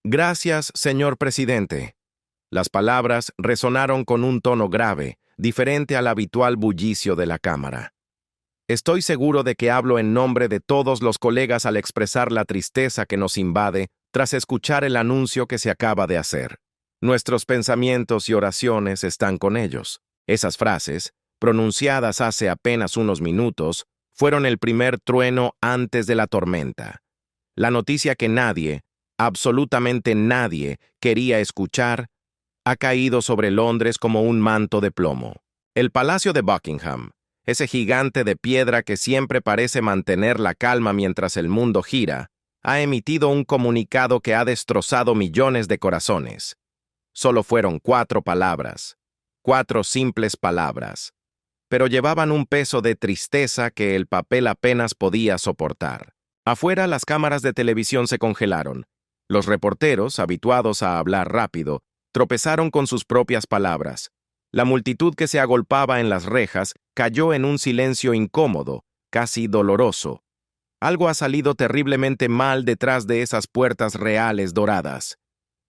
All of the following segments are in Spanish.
Gracias, señor presidente. Las palabras resonaron con un tono grave, diferente al habitual bullicio de la Cámara. Estoy seguro de que hablo en nombre de todos los colegas al expresar la tristeza que nos invade tras escuchar el anuncio que se acaba de hacer. Nuestros pensamientos y oraciones están con ellos. Esas frases, pronunciadas hace apenas unos minutos, fueron el primer trueno antes de la tormenta. La noticia que nadie, absolutamente nadie, quería escuchar, ha caído sobre Londres como un manto de plomo. El Palacio de Buckingham, ese gigante de piedra que siempre parece mantener la calma mientras el mundo gira, ha emitido un comunicado que ha destrozado millones de corazones. Solo fueron 4 palabras, 4 simples palabras, pero llevaban un peso de tristeza que el papel apenas podía soportar. Afuera, las cámaras de televisión se congelaron. Los reporteros, habituados a hablar rápido, tropezaron con sus propias palabras. La multitud que se agolpaba en las rejas cayó en un silencio incómodo, casi doloroso. Algo ha salido terriblemente mal detrás de esas puertas reales doradas.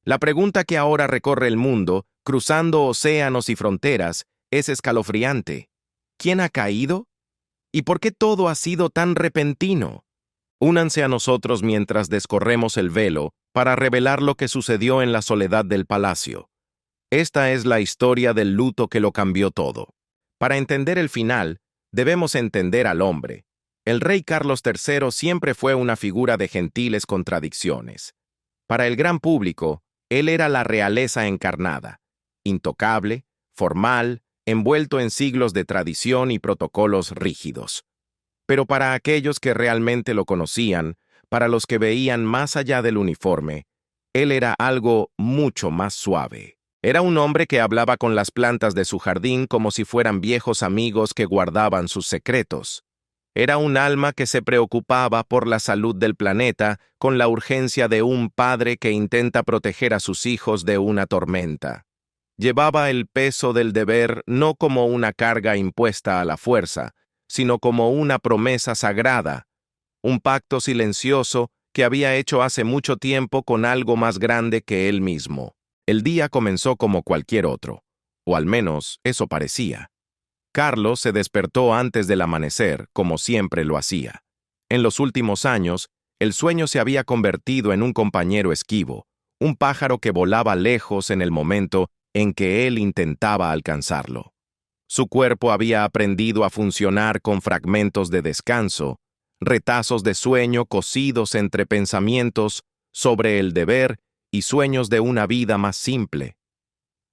La pregunta que ahora recorre el mundo, cruzando océanos y fronteras, es escalofriante. ¿Quién ha caído? ¿Y por qué todo ha sido tan repentino? Únanse a nosotros mientras descorremos el velo para revelar lo que sucedió en la soledad del palacio. Esta es la historia del luto que lo cambió todo. Para entender el final, debemos entender al hombre. El rey Carlos III siempre fue una figura de gentiles contradicciones. Para el gran público, él era la realeza encarnada, intocable, formal, envuelto en siglos de tradición y protocolos rígidos. Pero para aquellos que realmente lo conocían, para los que veían más allá del uniforme, él era algo mucho más suave. Era un hombre que hablaba con las plantas de su jardín como si fueran viejos amigos que guardaban sus secretos. Era un alma que se preocupaba por la salud del planeta con la urgencia de un padre que intenta proteger a sus hijos de una tormenta. Llevaba el peso del deber no como una carga impuesta a la fuerza, sino como una promesa sagrada, un pacto silencioso que había hecho hace mucho tiempo con algo más grande que él mismo. El día comenzó como cualquier otro, o al menos eso parecía. Carlos se despertó antes del amanecer, como siempre lo hacía. En los últimos años, el sueño se había convertido en un compañero esquivo, un pájaro que volaba lejos en el momento en que él intentaba alcanzarlo. Su cuerpo había aprendido a funcionar con fragmentos de descanso, retazos de sueño cosidos entre pensamientos sobre el deber y sueños de una vida más simple,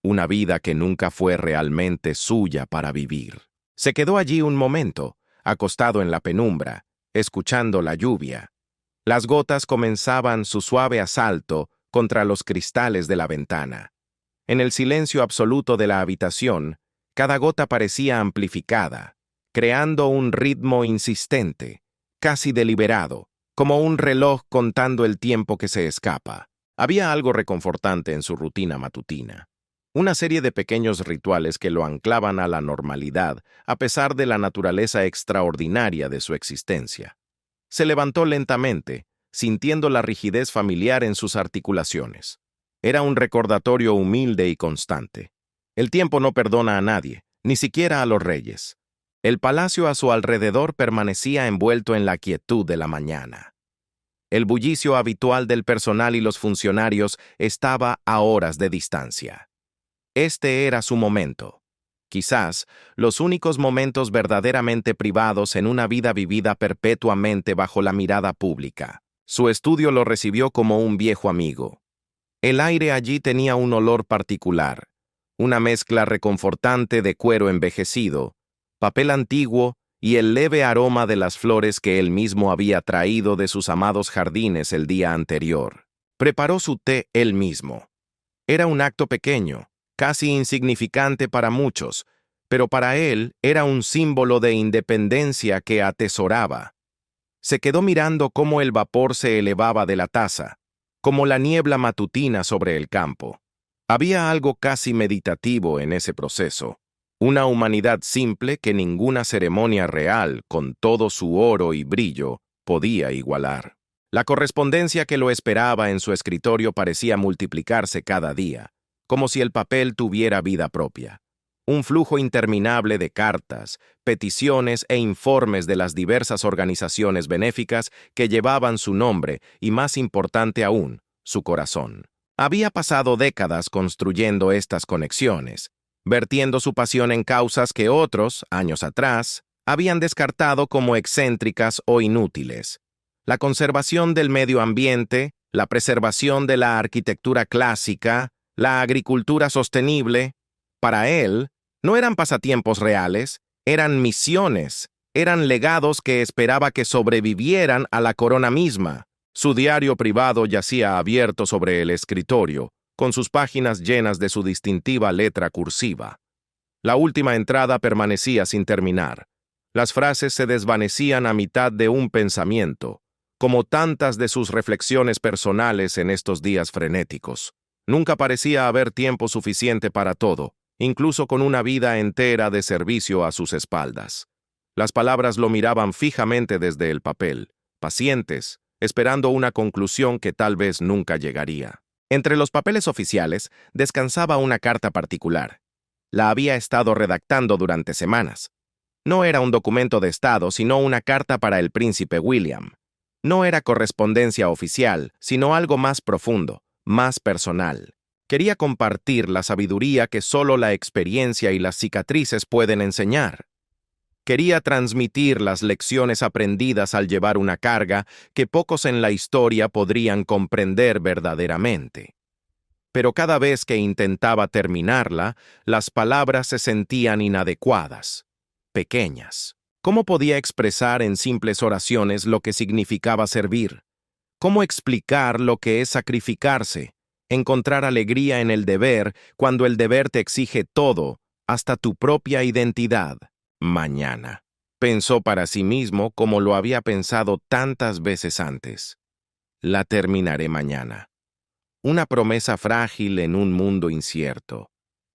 una vida que nunca fue realmente suya para vivir. Se quedó allí un momento, acostado en la penumbra, escuchando la lluvia. Las gotas comenzaban su suave asalto contra los cristales de la ventana. En el silencio absoluto de la habitación, cada gota parecía amplificada, creando un ritmo insistente, casi deliberado, como un reloj contando el tiempo que se escapa. Había algo reconfortante en su rutina matutina. Una serie de pequeños rituales que lo anclaban a la normalidad, a pesar de la naturaleza extraordinaria de su existencia. Se levantó lentamente, sintiendo la rigidez familiar en sus articulaciones. Era un recordatorio humilde y constante. El tiempo no perdona a nadie, ni siquiera a los reyes. El palacio a su alrededor permanecía envuelto en la quietud de la mañana. El bullicio habitual del personal y los funcionarios estaba a horas de distancia. Este era su momento. Quizás los únicos momentos verdaderamente privados en una vida vivida perpetuamente bajo la mirada pública. Su estudio lo recibió como un viejo amigo. El aire allí tenía un olor particular, una mezcla reconfortante de cuero envejecido, papel antiguo y el leve aroma de las flores que él mismo había traído de sus amados jardines el día anterior. Preparó su té él mismo. Era un acto pequeño, casi insignificante para muchos, pero para él era un símbolo de independencia que atesoraba. Se quedó mirando cómo el vapor se elevaba de la taza, como la niebla matutina sobre el campo. Había algo casi meditativo en ese proceso, una humanidad simple que ninguna ceremonia real, con todo su oro y brillo, podía igualar. La correspondencia que lo esperaba en su escritorio parecía multiplicarse cada día, como si el papel tuviera vida propia. Un flujo interminable de cartas, peticiones e informes de las diversas organizaciones benéficas que llevaban su nombre y, más importante aún, su corazón. Había pasado décadas construyendo estas conexiones, vertiendo su pasión en causas que otros, años atrás, habían descartado como excéntricas o inútiles. La conservación del medio ambiente, la preservación de la arquitectura clásica, la agricultura sostenible, para él, no eran pasatiempos reales, eran misiones, eran legados que esperaba que sobrevivieran a la corona misma. Su diario privado yacía abierto sobre el escritorio, con sus páginas llenas de su distintiva letra cursiva. La última entrada permanecía sin terminar. Las frases se desvanecían a mitad de un pensamiento, como tantas de sus reflexiones personales en estos días frenéticos. Nunca parecía haber tiempo suficiente para todo, incluso con una vida entera de servicio a sus espaldas. Las palabras lo miraban fijamente desde el papel, pacientes, esperando una conclusión que tal vez nunca llegaría. Entre los papeles oficiales descansaba una carta particular. La había estado redactando durante semanas. No era un documento de Estado, sino una carta para el príncipe William. No era correspondencia oficial, sino algo más profundo, más personal. Quería compartir la sabiduría que solo la experiencia y las cicatrices pueden enseñar. Quería transmitir las lecciones aprendidas al llevar una carga que pocos en la historia podrían comprender verdaderamente. Pero cada vez que intentaba terminarla, las palabras se sentían inadecuadas, pequeñas. ¿Cómo podía expresar en simples oraciones lo que significaba servir? ¿Cómo explicar lo que es sacrificarse, encontrar alegría en el deber cuando el deber te exige todo, hasta tu propia identidad? Mañana. Pensó para sí mismo como lo había pensado tantas veces antes. La terminaré mañana. Una promesa frágil en un mundo incierto.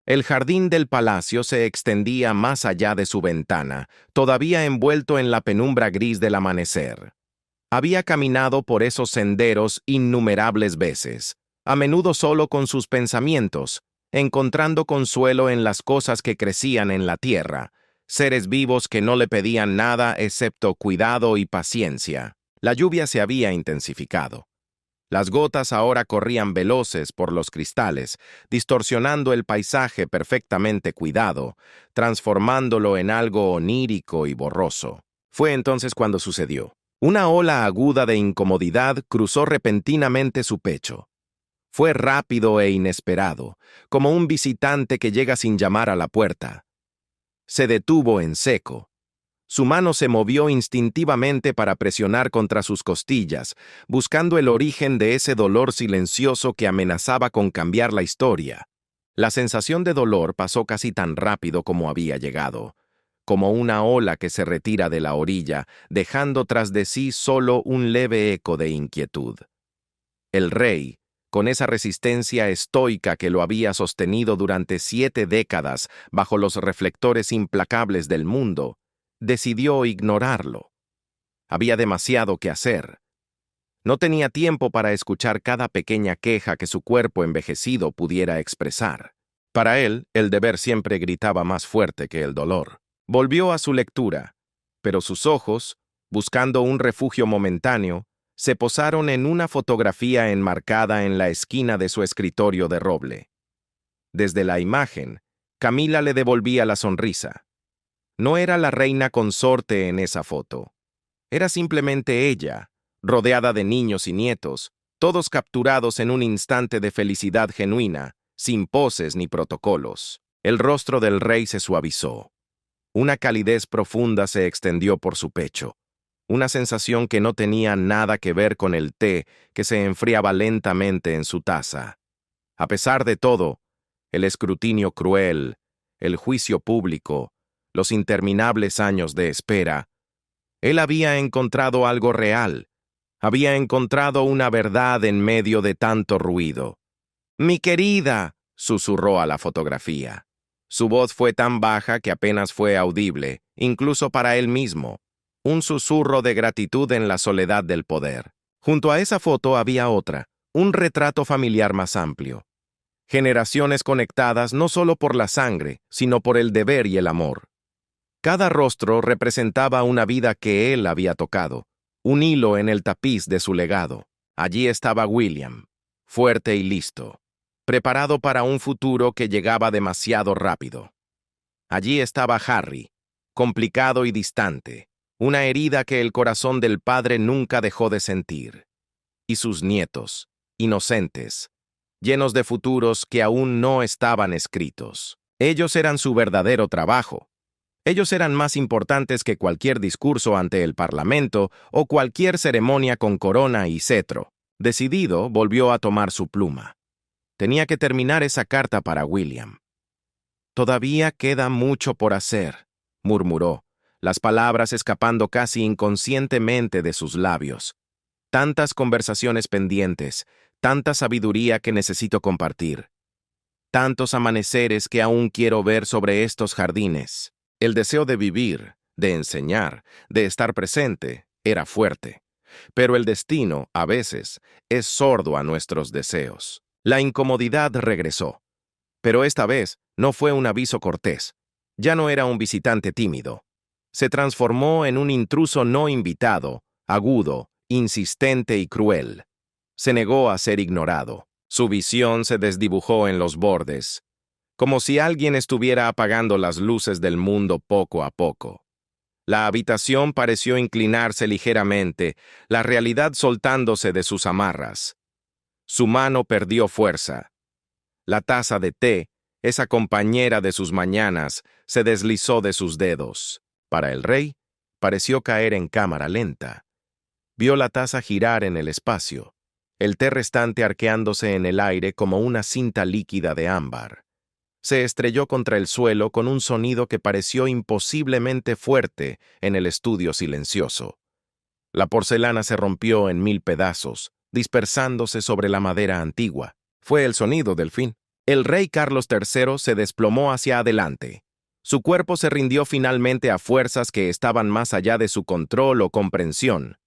El jardín del palacio se extendía más allá de su ventana, todavía envuelto en la penumbra gris del amanecer. Había caminado por esos senderos innumerables veces, a menudo solo con sus pensamientos, encontrando consuelo en las cosas que crecían en la tierra, seres vivos que no le pedían nada excepto cuidado y paciencia. La lluvia se había intensificado. Las gotas ahora corrían veloces por los cristales, distorsionando el paisaje perfectamente cuidado, transformándolo en algo onírico y borroso. Fue entonces cuando sucedió. Una ola aguda de incomodidad cruzó repentinamente su pecho. Fue rápido e inesperado, como un visitante que llega sin llamar a la puerta. Se detuvo en seco. Su mano se movió instintivamente para presionar contra sus costillas, buscando el origen de ese dolor silencioso que amenazaba con cambiar la historia. La sensación de dolor pasó casi tan rápido como había llegado, como una ola que se retira de la orilla, dejando tras de sí solo un leve eco de inquietud. El rey, con esa resistencia estoica que lo había sostenido durante 7 décadas bajo los reflectores implacables del mundo, decidió ignorarlo. Había demasiado que hacer. No tenía tiempo para escuchar cada pequeña queja que su cuerpo envejecido pudiera expresar. Para él, el deber siempre gritaba más fuerte que el dolor. Volvió a su lectura, pero sus ojos, buscando un refugio momentáneo, se posaron en una fotografía enmarcada en la esquina de su escritorio de roble. Desde la imagen, Camila le devolvía la sonrisa. No era la reina consorte en esa foto. Era simplemente ella, rodeada de niños y nietos, todos capturados en un instante de felicidad genuina, sin poses ni protocolos. El rostro del rey se suavizó. Una calidez profunda se extendió por su pecho. Una sensación que no tenía nada que ver con el té que se enfriaba lentamente en su taza. A pesar de todo, el escrutinio cruel, el juicio público, los interminables años de espera, él había encontrado algo real, había encontrado una verdad en medio de tanto ruido. «Mi querida», susurró a la fotografía. Su voz fue tan baja que apenas fue audible, incluso para él mismo. Un susurro de gratitud en la soledad del poder. Junto a esa foto había otra, un retrato familiar más amplio. Generaciones conectadas no solo por la sangre, sino por el deber y el amor. Cada rostro representaba una vida que él había tocado, un hilo en el tapiz de su legado. Allí estaba William, fuerte y listo, preparado para un futuro que llegaba demasiado rápido. Allí estaba Harry, complicado y distante, una herida que el corazón del padre nunca dejó de sentir. Y sus nietos, inocentes, llenos de futuros que aún no estaban escritos. Ellos eran su verdadero trabajo. Ellos eran más importantes que cualquier discurso ante el Parlamento o cualquier ceremonia con corona y cetro. Decidido, volvió a tomar su pluma. Tenía que terminar esa carta para William. «Todavía queda mucho por hacer», murmuró, las palabras escapando casi inconscientemente de sus labios. «Tantas conversaciones pendientes, tanta sabiduría que necesito compartir. Tantos amaneceres que aún quiero ver sobre estos jardines». El deseo de vivir, de enseñar, de estar presente, era fuerte. Pero el destino, a veces, es sordo a nuestros deseos. La incomodidad regresó. Pero esta vez no fue un aviso cortés. Ya no era un visitante tímido. Se transformó en un intruso no invitado, agudo, insistente y cruel. Se negó a ser ignorado. Su visión se desdibujó en los bordes, como si alguien estuviera apagando las luces del mundo poco a poco. La habitación pareció inclinarse ligeramente, la realidad soltándose de sus amarras. Su mano perdió fuerza. La taza de té, esa compañera de sus mañanas, se deslizó de sus dedos. Para el rey, pareció caer en cámara lenta. Vio la taza girar en el espacio, el té restante arqueándose en el aire como una cinta líquida de ámbar. Se estrelló contra el suelo con un sonido que pareció imposiblemente fuerte en el estudio silencioso. La porcelana se rompió en 1000 pedazos, dispersándose sobre la madera antigua. Fue el sonido del fin. El rey Carlos III se desplomó hacia adelante. Su cuerpo se rindió finalmente a fuerzas que estaban más allá de su control o comprensión.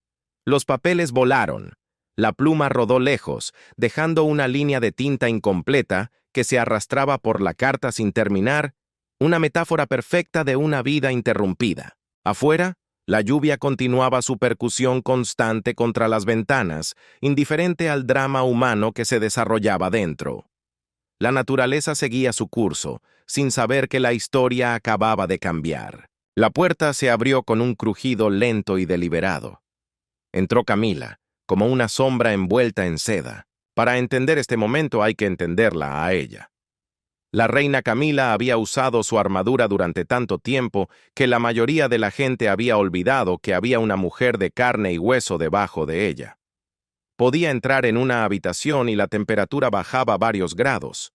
Los papeles volaron. La pluma rodó lejos, dejando una línea de tinta incompleta que se arrastraba por la carta sin terminar, una metáfora perfecta de una vida interrumpida. Afuera, la lluvia continuaba su percusión constante contra las ventanas, indiferente al drama humano que se desarrollaba dentro. La naturaleza seguía su curso, sin saber que la historia acababa de cambiar. La puerta se abrió con un crujido lento y deliberado. Entró Camila, como una sombra envuelta en seda. Para entender este momento hay que entenderla a ella. La reina Camila había usado su armadura durante tanto tiempo que la mayoría de la gente había olvidado que había una mujer de carne y hueso debajo de ella. Podía entrar en una habitación y la temperatura bajaba varios grados.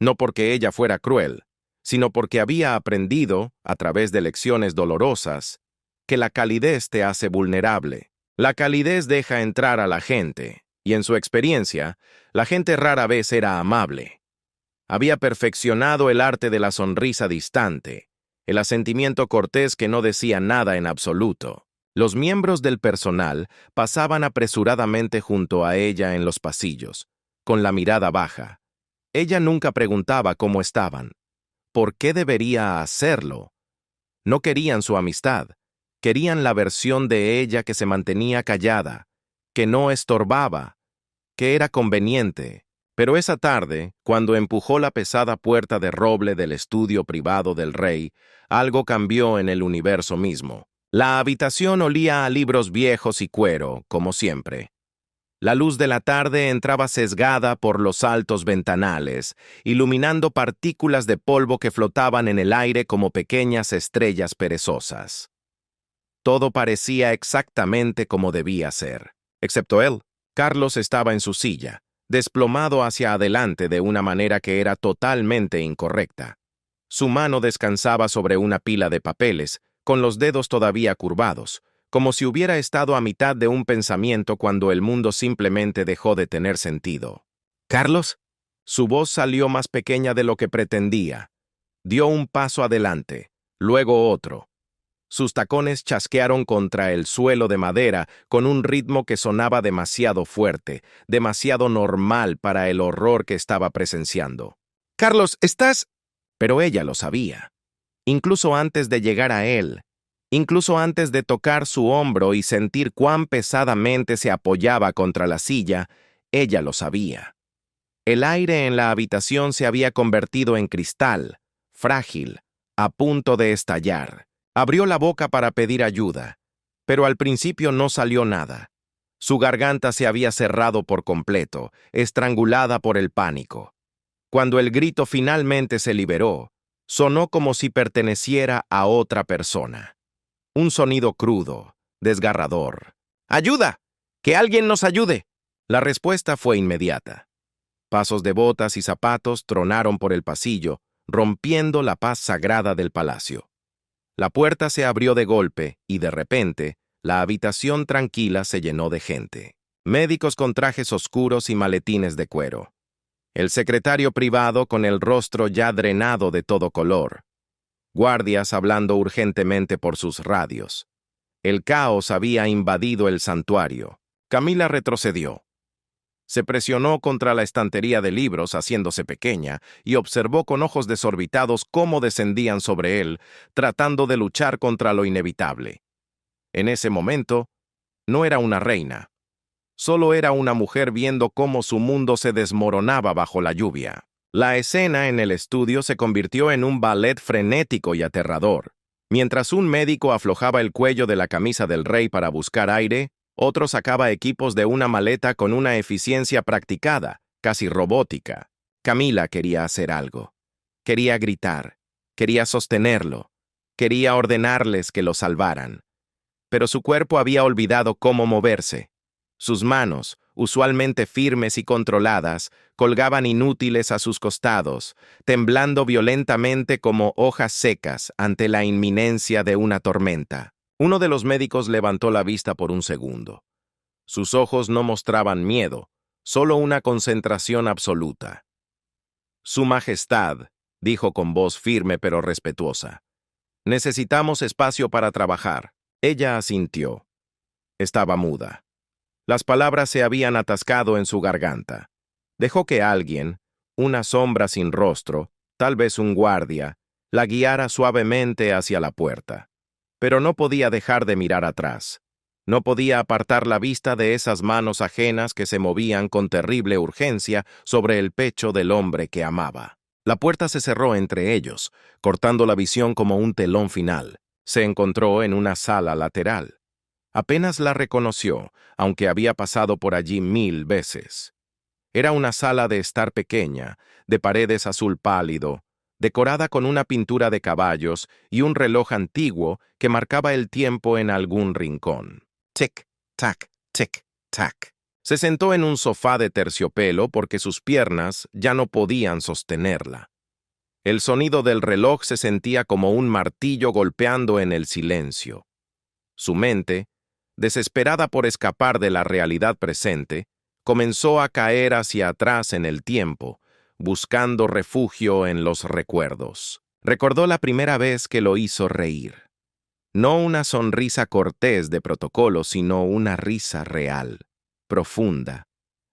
No porque ella fuera cruel, sino porque había aprendido, a través de lecciones dolorosas, que la calidez te hace vulnerable. La calidez deja entrar a la gente, y en su experiencia, la gente rara vez era amable. Había perfeccionado el arte de la sonrisa distante, el asentimiento cortés que no decía nada en absoluto. Los miembros del personal pasaban apresuradamente junto a ella en los pasillos, con la mirada baja. Ella nunca preguntaba cómo estaban. ¿Por qué debería hacerlo? No querían su amistad. Querían la versión de ella que se mantenía callada, que no estorbaba, que era conveniente. Pero esa tarde, cuando empujó la pesada puerta de roble del estudio privado del rey, algo cambió en el universo mismo. La habitación olía a libros viejos y cuero, como siempre. La luz de la tarde entraba sesgada por los altos ventanales, iluminando partículas de polvo que flotaban en el aire como pequeñas estrellas perezosas. Todo parecía exactamente como debía ser. Excepto él. Carlos estaba en su silla, desplomado hacia adelante de una manera que era totalmente incorrecta. Su mano descansaba sobre una pila de papeles, con los dedos todavía curvados, como si hubiera estado a mitad de un pensamiento cuando el mundo simplemente dejó de tener sentido. «¿Carlos?» Su voz salió más pequeña de lo que pretendía. Dio un paso adelante, luego otro. Sus tacones chasquearon contra el suelo de madera con un ritmo que sonaba demasiado fuerte, demasiado normal para el horror que estaba presenciando. «Carlos, ¿estás...?» Pero ella lo sabía. Incluso antes de llegar a él, incluso antes de tocar su hombro y sentir cuán pesadamente se apoyaba contra la silla, ella lo sabía. El aire en la habitación se había convertido en cristal, frágil, a punto de estallar. Abrió la boca para pedir ayuda, pero al principio no salió nada. Su garganta se había cerrado por completo, estrangulada por el pánico. Cuando el grito finalmente se liberó, sonó como si perteneciera a otra persona. Un sonido crudo, desgarrador. «¡Ayuda! ¡Que alguien nos ayude!» La respuesta fue inmediata. Pasos de botas y zapatos tronaron por el pasillo, rompiendo la paz sagrada del palacio. La puerta se abrió de golpe y, de repente, la habitación tranquila se llenó de gente. Médicos con trajes oscuros y maletines de cuero. El secretario privado con el rostro ya drenado de todo color. Guardias hablando urgentemente por sus radios. El caos había invadido el santuario. Camila retrocedió. Se presionó contra la estantería de libros, haciéndose pequeña, y observó con ojos desorbitados cómo descendían sobre él, tratando de luchar contra lo inevitable. En ese momento, no era una reina. Solo era una mujer viendo cómo su mundo se desmoronaba bajo la lluvia. La escena en el estudio se convirtió en un ballet frenético y aterrador. Mientras un médico aflojaba el cuello de la camisa del rey para buscar aire, otro sacaba equipos de una maleta con una eficiencia practicada, casi robótica. Camila quería hacer algo. Quería gritar. Quería sostenerlo. Quería ordenarles que lo salvaran. Pero su cuerpo había olvidado cómo moverse. Sus manos, usualmente firmes y controladas, colgaban inútiles a sus costados, temblando violentamente como hojas secas ante la inminencia de una tormenta. Uno de los médicos levantó la vista por un segundo. Sus ojos no mostraban miedo, solo una concentración absoluta. «Su Majestad», dijo con voz firme pero respetuosa, «necesitamos espacio para trabajar». Ella asintió. Estaba muda. Las palabras se habían atascado en su garganta. Dejó que alguien, una sombra sin rostro, tal vez un guardia, la guiara suavemente hacia la puerta. Pero no podía dejar de mirar atrás. No podía apartar la vista de esas manos ajenas que se movían con terrible urgencia sobre el pecho del hombre que amaba. La puerta se cerró entre ellos, cortando la visión como un telón final. Se encontró en una sala lateral. Apenas la reconoció, aunque había pasado por allí 1000 veces. Era una sala de estar pequeña, de paredes azul pálido, decorada con una pintura de caballos y un reloj antiguo que marcaba el tiempo en algún rincón. Tic, tac, tic, tac. Se sentó en un sofá de terciopelo porque sus piernas ya no podían sostenerla. El sonido del reloj se sentía como un martillo golpeando en el silencio. Su mente, desesperada por escapar de la realidad presente, comenzó a caer hacia atrás en el tiempo, buscando refugio en los recuerdos. Recordó la primera vez que lo hizo reír. No una sonrisa cortés de protocolo, sino una risa real, profunda,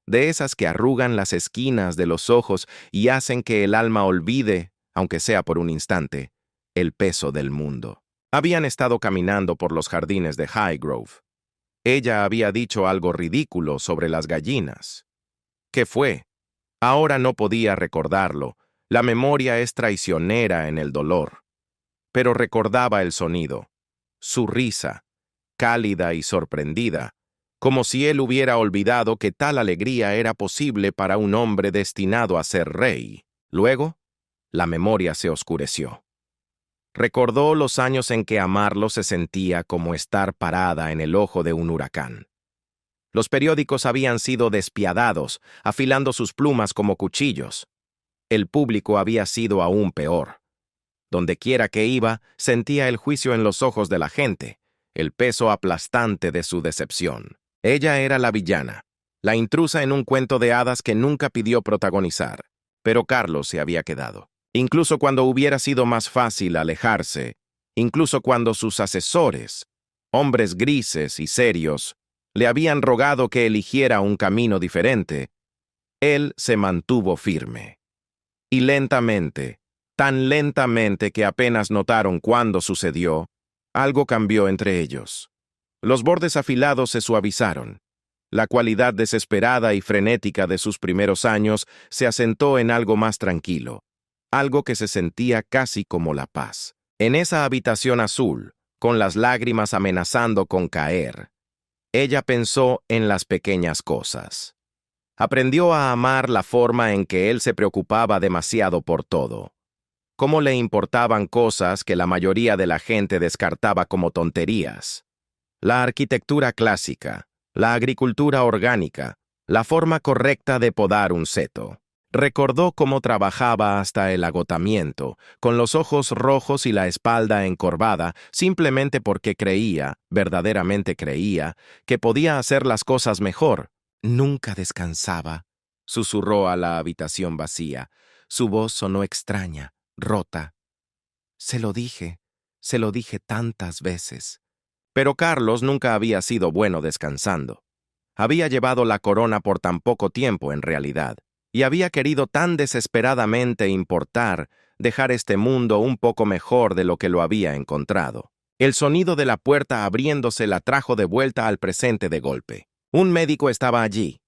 de esas que arrugan las esquinas de los ojos y hacen que el alma olvide, aunque sea por un instante, el peso del mundo. Habían estado caminando por los jardines de Highgrove. Ella había dicho algo ridículo sobre las gallinas. ¿Qué fue? Ahora no podía recordarlo. La memoria es traicionera en el dolor. Pero recordaba el sonido, su risa, cálida y sorprendida, como si él hubiera olvidado que tal alegría era posible para un hombre destinado a ser rey. Luego, la memoria se oscureció. Recordó los años en que amarlo se sentía como estar parada en el ojo de un huracán. Los periódicos habían sido despiadados, afilando sus plumas como cuchillos. El público había sido aún peor. Dondequiera que iba, sentía el juicio en los ojos de la gente, el peso aplastante de su decepción. Ella era la villana, la intrusa en un cuento de hadas que nunca pidió protagonizar, pero Carlos se había quedado. Incluso cuando hubiera sido más fácil alejarse, incluso cuando sus asesores, hombres grises y serios, le habían rogado que eligiera un camino diferente, él se mantuvo firme. Y lentamente, tan lentamente que apenas notaron cuándo sucedió, algo cambió entre ellos. Los bordes afilados se suavizaron. La cualidad desesperada y frenética de sus primeros años se asentó en algo más tranquilo, algo que se sentía casi como la paz. En esa habitación azul, con las lágrimas amenazando con caer, ella pensó en las pequeñas cosas. Aprendió a amar la forma en que él se preocupaba demasiado por todo. Cómo le importaban cosas que la mayoría de la gente descartaba como tonterías. La arquitectura clásica, la agricultura orgánica, la forma correcta de podar un seto. Recordó cómo trabajaba hasta el agotamiento, con los ojos rojos y la espalda encorvada, simplemente porque creía, verdaderamente creía, que podía hacer las cosas mejor. Nunca descansaba, susurró a la habitación vacía. Su voz sonó extraña, rota. Se lo dije tantas veces. Pero Carlos nunca había sido bueno descansando. Había llevado la corona por tan poco tiempo en realidad, y había querido tan desesperadamente dejar este mundo un poco mejor de lo que lo había encontrado. El sonido de la puerta abriéndose la trajo de vuelta al presente de golpe. Un médico estaba allí.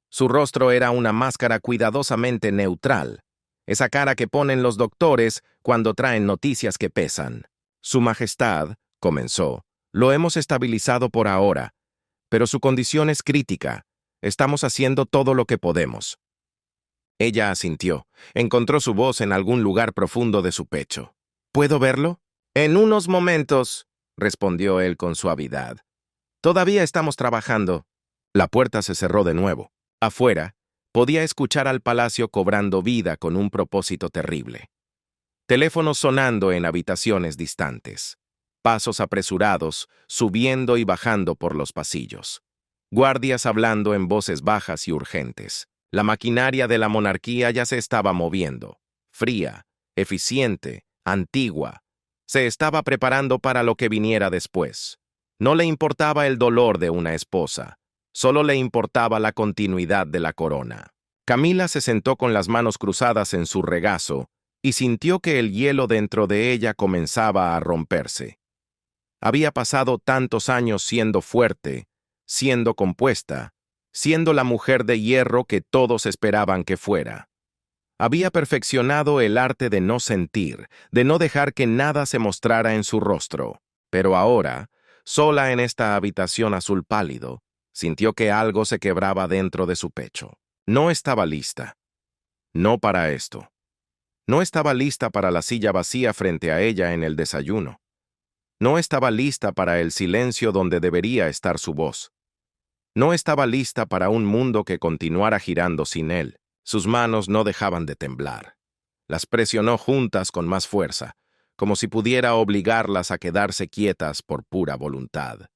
Su rostro era una máscara cuidadosamente neutral, esa cara que ponen los doctores cuando traen noticias que pesan. Su Majestad, comenzó, lo hemos estabilizado por ahora, pero su condición es crítica. Estamos haciendo todo lo que podemos. Ella asintió. Encontró su voz en algún lugar profundo de su pecho. ¿Puedo verlo? En unos momentos, respondió él con suavidad. Todavía estamos trabajando. La puerta se cerró de nuevo. Afuera, podía escuchar al palacio cobrando vida con un propósito terrible. Teléfonos sonando en habitaciones distantes. Pasos apresurados, subiendo y bajando por los pasillos. Guardias hablando en voces bajas y urgentes. La maquinaria de la monarquía ya se estaba moviendo. Fría, eficiente, antigua. Se estaba preparando para lo que viniera después. No le importaba el dolor de una esposa. Solo le importaba la continuidad de la corona. Camila se sentó con las manos cruzadas en su regazo y sintió que el hielo dentro de ella comenzaba a romperse. Había pasado tantos años siendo fuerte, siendo compuesta, siendo la mujer de hierro que todos esperaban que fuera. Había perfeccionado el arte de no sentir, de no dejar que nada se mostrara en su rostro. Pero ahora, sola en esta habitación azul pálido, sintió que algo se quebraba dentro de su pecho. No estaba lista. No para esto. No estaba lista para la silla vacía frente a ella en el desayuno. No estaba lista para el silencio donde debería estar su voz. No estaba lista para un mundo que continuara girando sin él. Sus manos no dejaban de temblar. Las presionó juntas con más fuerza, como si pudiera obligarlas a quedarse quietas por pura voluntad.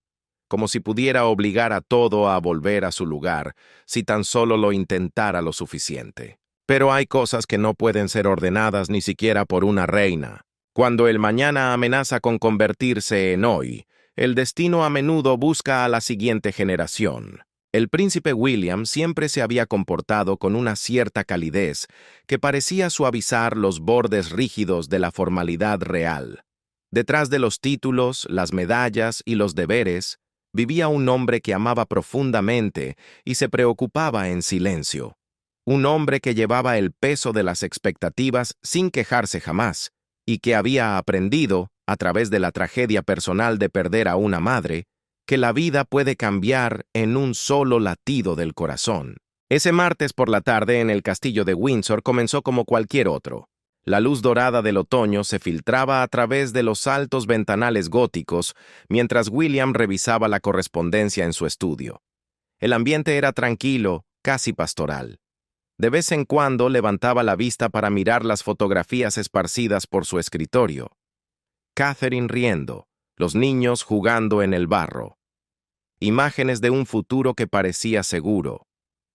Como si pudiera obligar a todo a volver a su lugar, si tan solo lo intentara lo suficiente. Pero hay cosas que no pueden ser ordenadas ni siquiera por una reina. Cuando el mañana amenaza con convertirse en hoy, el destino a menudo busca a la siguiente generación. El príncipe William siempre se había comportado con una cierta calidez que parecía suavizar los bordes rígidos de la formalidad real. Detrás de los títulos, las medallas y los deberes, vivía un hombre que amaba profundamente y se preocupaba en silencio. Un hombre que llevaba el peso de las expectativas sin quejarse jamás, y que había aprendido, a través de la tragedia personal de perder a una madre, que la vida puede cambiar en un solo latido del corazón. Ese martes por la tarde en el castillo de Windsor comenzó como cualquier otro. La luz dorada del otoño se filtraba a través de los altos ventanales góticos mientras William revisaba la correspondencia en su estudio. El ambiente era tranquilo, casi pastoral. De vez en cuando levantaba la vista para mirar las fotografías esparcidas por su escritorio. Catherine riendo, los niños jugando en el barro. Imágenes de un futuro que parecía seguro,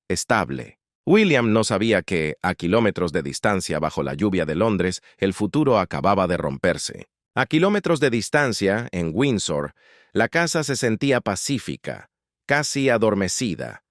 estable. William no sabía que, a kilómetros de distancia bajo la lluvia de Londres, el futuro acababa de romperse. A kilómetros de distancia, en Windsor, la casa se sentía pacífica, casi adormecida.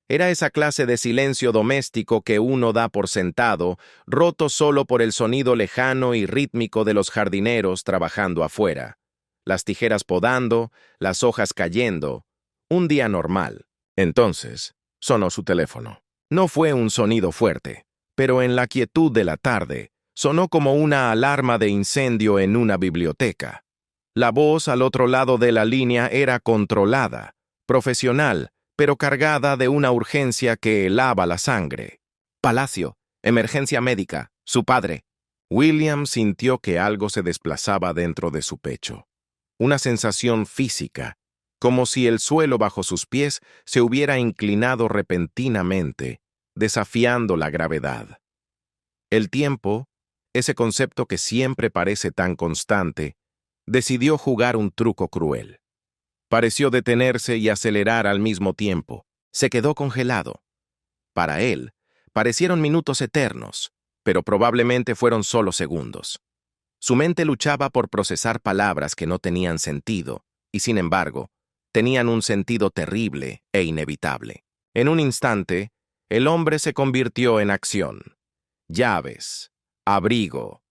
Era esa clase de silencio doméstico que uno da por sentado, roto solo por el sonido lejano y rítmico de los jardineros trabajando afuera. Las tijeras podando, las hojas cayendo. Un día normal. Entonces, sonó su teléfono. No fue un sonido fuerte, pero en la quietud de la tarde, sonó como una alarma de incendio en una biblioteca. La voz al otro lado de la línea era controlada, profesional, pero cargada de una urgencia que helaba la sangre. Palacio, emergencia médica, su padre. William sintió que algo se desplazaba dentro de su pecho. Una sensación física, como si el suelo bajo sus pies se hubiera inclinado repentinamente, desafiando la gravedad. El tiempo, ese concepto que siempre parece tan constante, decidió jugar un truco cruel. Pareció detenerse y acelerar al mismo tiempo. Se quedó congelado. Para él, parecieron minutos eternos, pero probablemente fueron solo segundos. Su mente luchaba por procesar palabras que no tenían sentido, y sin embargo, tenían un sentido terrible e inevitable. En un instante, el hombre se convirtió en acción. Llaves, abrigo,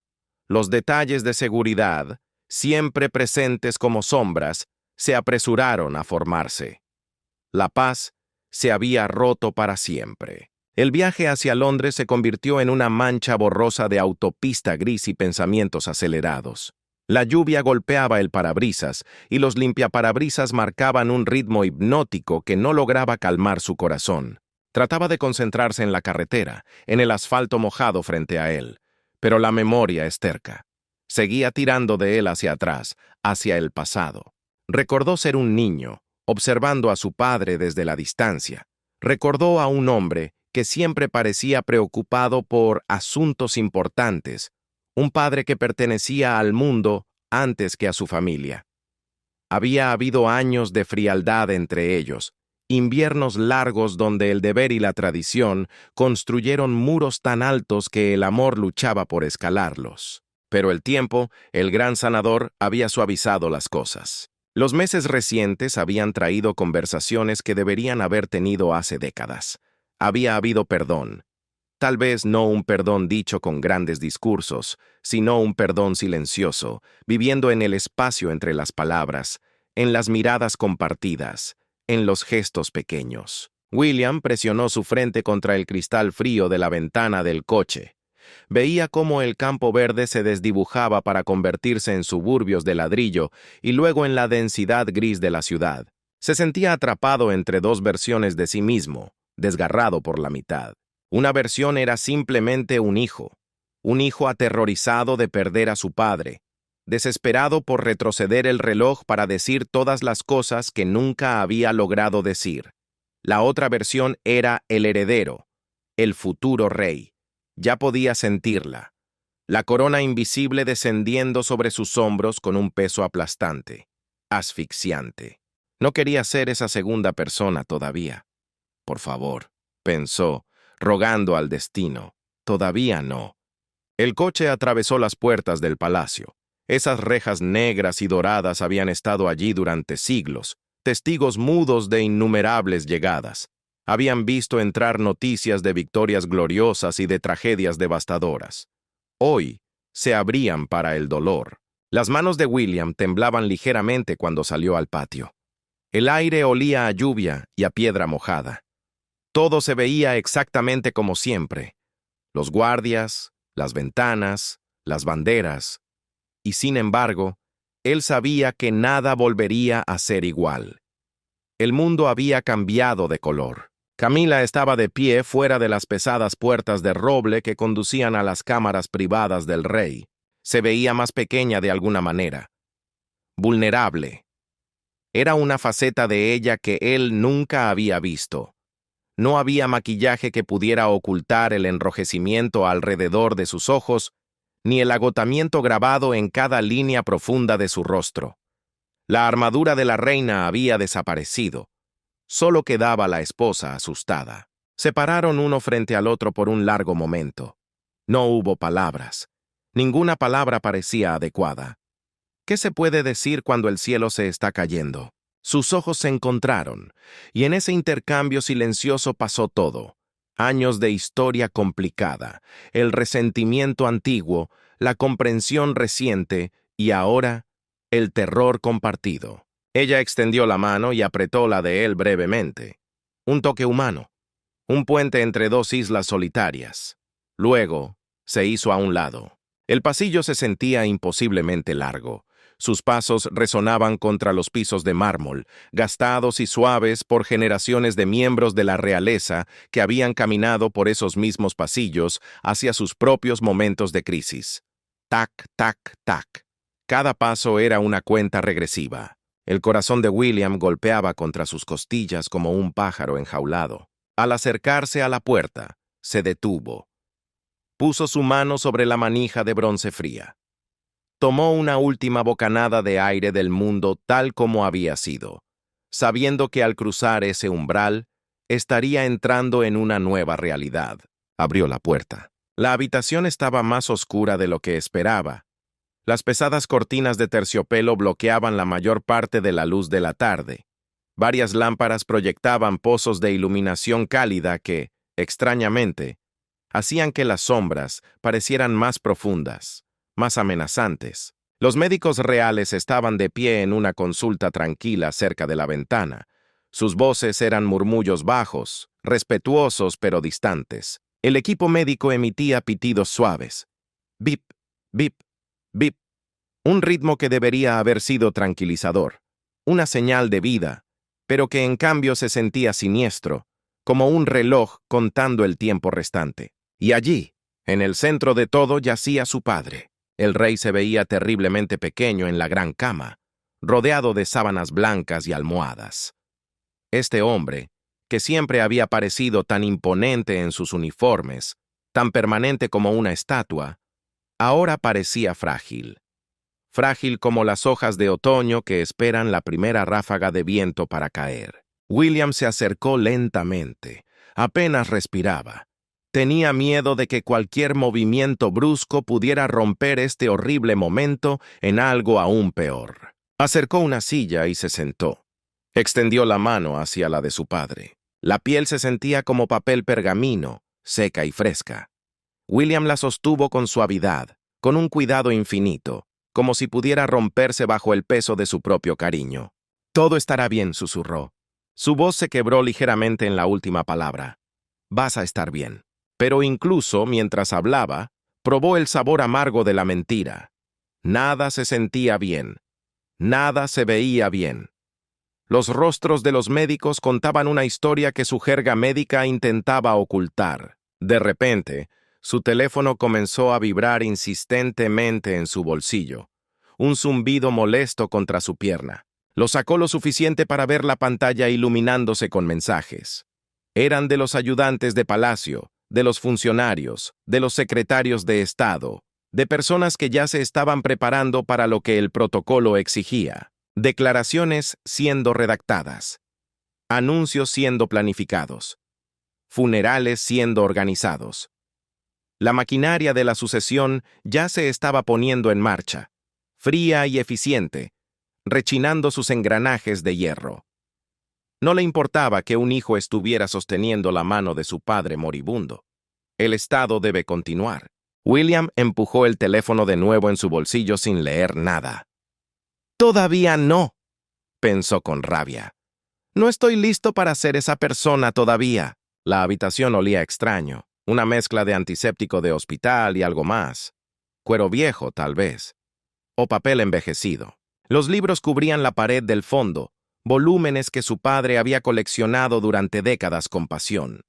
los detalles de seguridad, siempre presentes como sombras, se apresuraron a formarse. La paz se había roto para siempre. El viaje hacia Londres se convirtió en una mancha borrosa de autopista gris y pensamientos acelerados. La lluvia golpeaba el parabrisas y los limpiaparabrisas marcaban un ritmo hipnótico que no lograba calmar su corazón. Trataba de concentrarse en la carretera, en el asfalto mojado frente a él, pero la memoria es terca. Seguía tirando de él hacia atrás, hacia el pasado. Recordó ser un niño, observando a su padre desde la distancia. Recordó a un hombre que siempre parecía preocupado por asuntos importantes, un padre que pertenecía al mundo antes que a su familia. Había habido años de frialdad entre ellos, inviernos largos donde el deber y la tradición construyeron muros tan altos que el amor luchaba por escalarlos. Pero el tiempo, el gran sanador, había suavizado las cosas. Los meses recientes habían traído conversaciones que deberían haber tenido hace décadas. Había habido perdón. Tal vez no un perdón dicho con grandes discursos, sino un perdón silencioso, viviendo en el espacio entre las palabras, en las miradas compartidas, en los gestos pequeños. William presionó su frente contra el cristal frío de la ventana del coche. Veía cómo el campo verde se desdibujaba para convertirse en suburbios de ladrillo y luego en la densidad gris de la ciudad. Se sentía atrapado entre dos versiones de sí mismo, desgarrado por la mitad. Una versión era simplemente un hijo aterrorizado de perder a su padre, desesperado por retroceder el reloj para decir todas las cosas que nunca había logrado decir. La otra versión era el heredero, el futuro rey. Ya podía sentirla, la corona invisible descendiendo sobre sus hombros con un peso aplastante, asfixiante. No quería ser esa segunda persona todavía. Por favor, pensó, rogando al destino. Todavía no. El coche atravesó las puertas del palacio. Esas rejas negras y doradas habían estado allí durante siglos, testigos mudos de innumerables llegadas. Habían visto entrar noticias de victorias gloriosas y de tragedias devastadoras. Hoy se abrían para el dolor. Las manos de William temblaban ligeramente cuando salió al patio. El aire olía a lluvia y a piedra mojada. Todo se veía exactamente como siempre. Los guardias, las ventanas, las banderas. Y sin embargo, él sabía que nada volvería a ser igual. El mundo había cambiado de color. Camila estaba de pie fuera de las pesadas puertas de roble que conducían a las cámaras privadas del rey. Se veía más pequeña de alguna manera. Vulnerable. Era una faceta de ella que él nunca había visto. No había maquillaje que pudiera ocultar el enrojecimiento alrededor de sus ojos, ni el agotamiento grabado en cada línea profunda de su rostro. La armadura de la reina había desaparecido. Solo quedaba la esposa asustada. Se pararon uno frente al otro por un largo momento. No hubo palabras. Ninguna palabra parecía adecuada. ¿Qué se puede decir cuando el cielo se está cayendo? Sus ojos se encontraron, y en ese intercambio silencioso pasó todo. Años de historia complicada, el resentimiento antiguo, la comprensión reciente y ahora el terror compartido. Ella extendió la mano y apretó la de él brevemente. Un toque humano, un puente entre dos islas solitarias. Luego se hizo a un lado. El pasillo se sentía imposiblemente largo. Sus pasos resonaban contra los pisos de mármol, gastados y suaves por generaciones de miembros de la realeza que habían caminado por esos mismos pasillos hacia sus propios momentos de crisis. Tac, tac, tac. Cada paso era una cuenta regresiva. El corazón de William golpeaba contra sus costillas como un pájaro enjaulado. Al acercarse a la puerta, se detuvo. Puso su mano sobre la manija de bronce fría. Tomó una última bocanada de aire del mundo tal como había sido, sabiendo que al cruzar ese umbral, estaría entrando en una nueva realidad. Abrió la puerta. La habitación estaba más oscura de lo que esperaba. Las pesadas cortinas de terciopelo bloqueaban la mayor parte de la luz de la tarde. Varias lámparas proyectaban pozos de iluminación cálida que, extrañamente, hacían que las sombras parecieran más profundas, más amenazantes. Los médicos reales estaban de pie en una consulta tranquila cerca de la ventana. Sus voces eran murmullos bajos, respetuosos pero distantes. El equipo médico emitía pitidos suaves. Bip, bip, bip. Un ritmo que debería haber sido tranquilizador. Una señal de vida, pero que en cambio se sentía siniestro, como un reloj contando el tiempo restante. Y allí, en el centro de todo, yacía su padre. El rey se veía terriblemente pequeño en la gran cama, rodeado de sábanas blancas y almohadas. Este hombre, que siempre había parecido tan imponente en sus uniformes, tan permanente como una estatua, ahora parecía frágil. Frágil como las hojas de otoño que esperan la primera ráfaga de viento para caer. William se acercó lentamente, apenas respiraba. Tenía miedo de que cualquier movimiento brusco pudiera romper este horrible momento en algo aún peor. Acercó una silla y se sentó. Extendió la mano hacia la de su padre. La piel se sentía como papel pergamino, seca y fresca. William la sostuvo con suavidad, con un cuidado infinito, como si pudiera romperse bajo el peso de su propio cariño. «Todo estará bien», susurró. Su voz se quebró ligeramente en la última palabra. «Vas a estar bien». Pero incluso mientras hablaba, probó el sabor amargo de la mentira. Nada se sentía bien. Nada se veía bien. Los rostros de los médicos contaban una historia que su jerga médica intentaba ocultar. De repente, su teléfono comenzó a vibrar insistentemente en su bolsillo. Un zumbido molesto contra su pierna. Lo sacó lo suficiente para ver la pantalla iluminándose con mensajes. Eran de los ayudantes de palacio, de los funcionarios, de los secretarios de Estado, de personas que ya se estaban preparando para lo que el protocolo exigía. Declaraciones siendo redactadas. Anuncios siendo planificados. Funerales siendo organizados. La maquinaria de la sucesión ya se estaba poniendo en marcha, fría y eficiente, rechinando sus engranajes de hierro. No le importaba que un hijo estuviera sosteniendo la mano de su padre moribundo. El Estado debe continuar. William empujó el teléfono de nuevo en su bolsillo sin leer nada. «Todavía no», pensó con rabia. «No estoy listo para ser esa persona todavía». La habitación olía extraño. Una mezcla de antiséptico de hospital y algo más. Cuero viejo, tal vez. O papel envejecido. Los libros cubrían la pared del fondo, volúmenes que su padre había coleccionado durante décadas con pasión.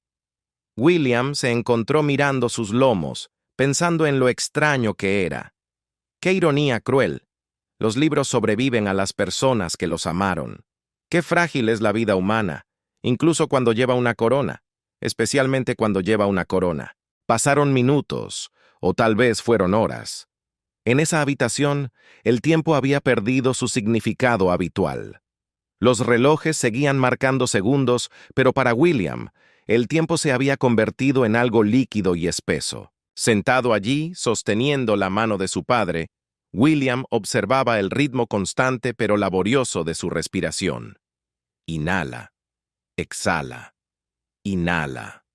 William se encontró mirando sus lomos, pensando en lo extraño que era. Qué ironía cruel. Los libros sobreviven a las personas que los amaron. Qué frágil es la vida humana, incluso cuando lleva una corona. Especialmente cuando lleva una corona. Pasaron minutos, o tal vez fueron horas. En esa habitación, el tiempo había perdido su significado habitual. Los relojes seguían marcando segundos, pero para William, el tiempo se había convertido en algo líquido y espeso. Sentado allí, sosteniendo la mano de su padre, William observaba el ritmo constante pero laborioso de su respiración. Inhala, exhala, inhala.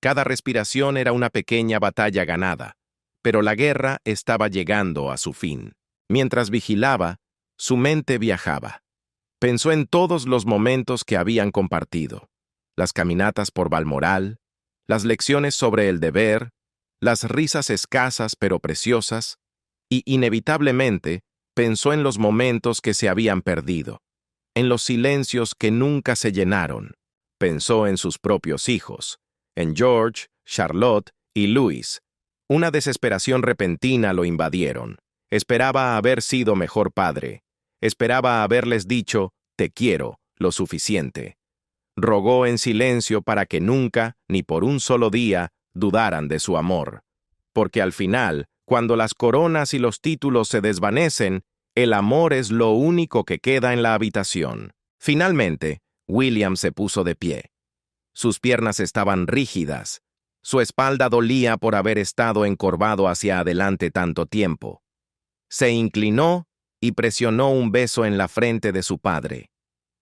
Cada respiración era una pequeña batalla ganada, pero la guerra estaba llegando a su fin. Mientras vigilaba, su mente viajaba. Pensó en todos los momentos que habían compartido: las caminatas por Balmoral, las lecciones sobre el deber, las risas escasas pero preciosas, y inevitablemente pensó en los momentos que se habían perdido, en los silencios que nunca se llenaron. Pensó en sus propios hijos, en George, Charlotte y Louis. Una desesperación repentina lo invadieron. Esperaba haber sido mejor padre. Esperaba haberles dicho, te quiero, lo suficiente. Rogó en silencio para que nunca, ni por un solo día, dudaran de su amor. Porque al final, cuando las coronas y los títulos se desvanecen, el amor es lo único que queda en la habitación. Finalmente, William se puso de pie. Sus piernas estaban rígidas. Su espalda dolía por haber estado encorvado hacia adelante tanto tiempo. Se inclinó y presionó un beso en la frente de su padre.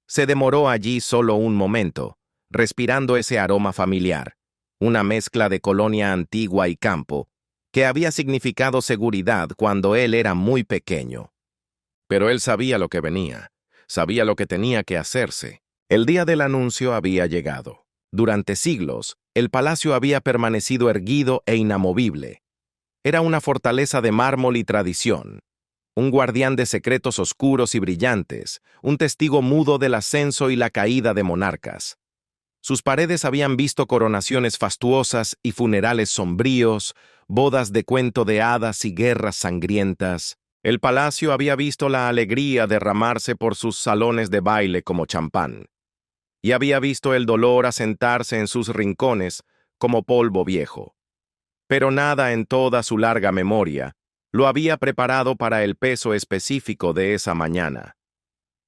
Se demoró allí solo un momento, respirando ese aroma familiar, una mezcla de colonia antigua y campo, que había significado seguridad cuando él era muy pequeño. Pero él sabía lo que venía, sabía lo que tenía que hacerse. El día del anuncio había llegado. Durante siglos, el palacio había permanecido erguido e inamovible. Era una fortaleza de mármol y tradición, un guardián de secretos oscuros y brillantes, un testigo mudo del ascenso y la caída de monarcas. Sus paredes habían visto coronaciones fastuosas y funerales sombríos, bodas de cuento de hadas y guerras sangrientas. El palacio había visto la alegría derramarse por sus salones de baile como champán, y había visto el dolor asentarse en sus rincones como polvo viejo. Pero nada en toda su larga memoria lo había preparado para el peso específico de esa mañana.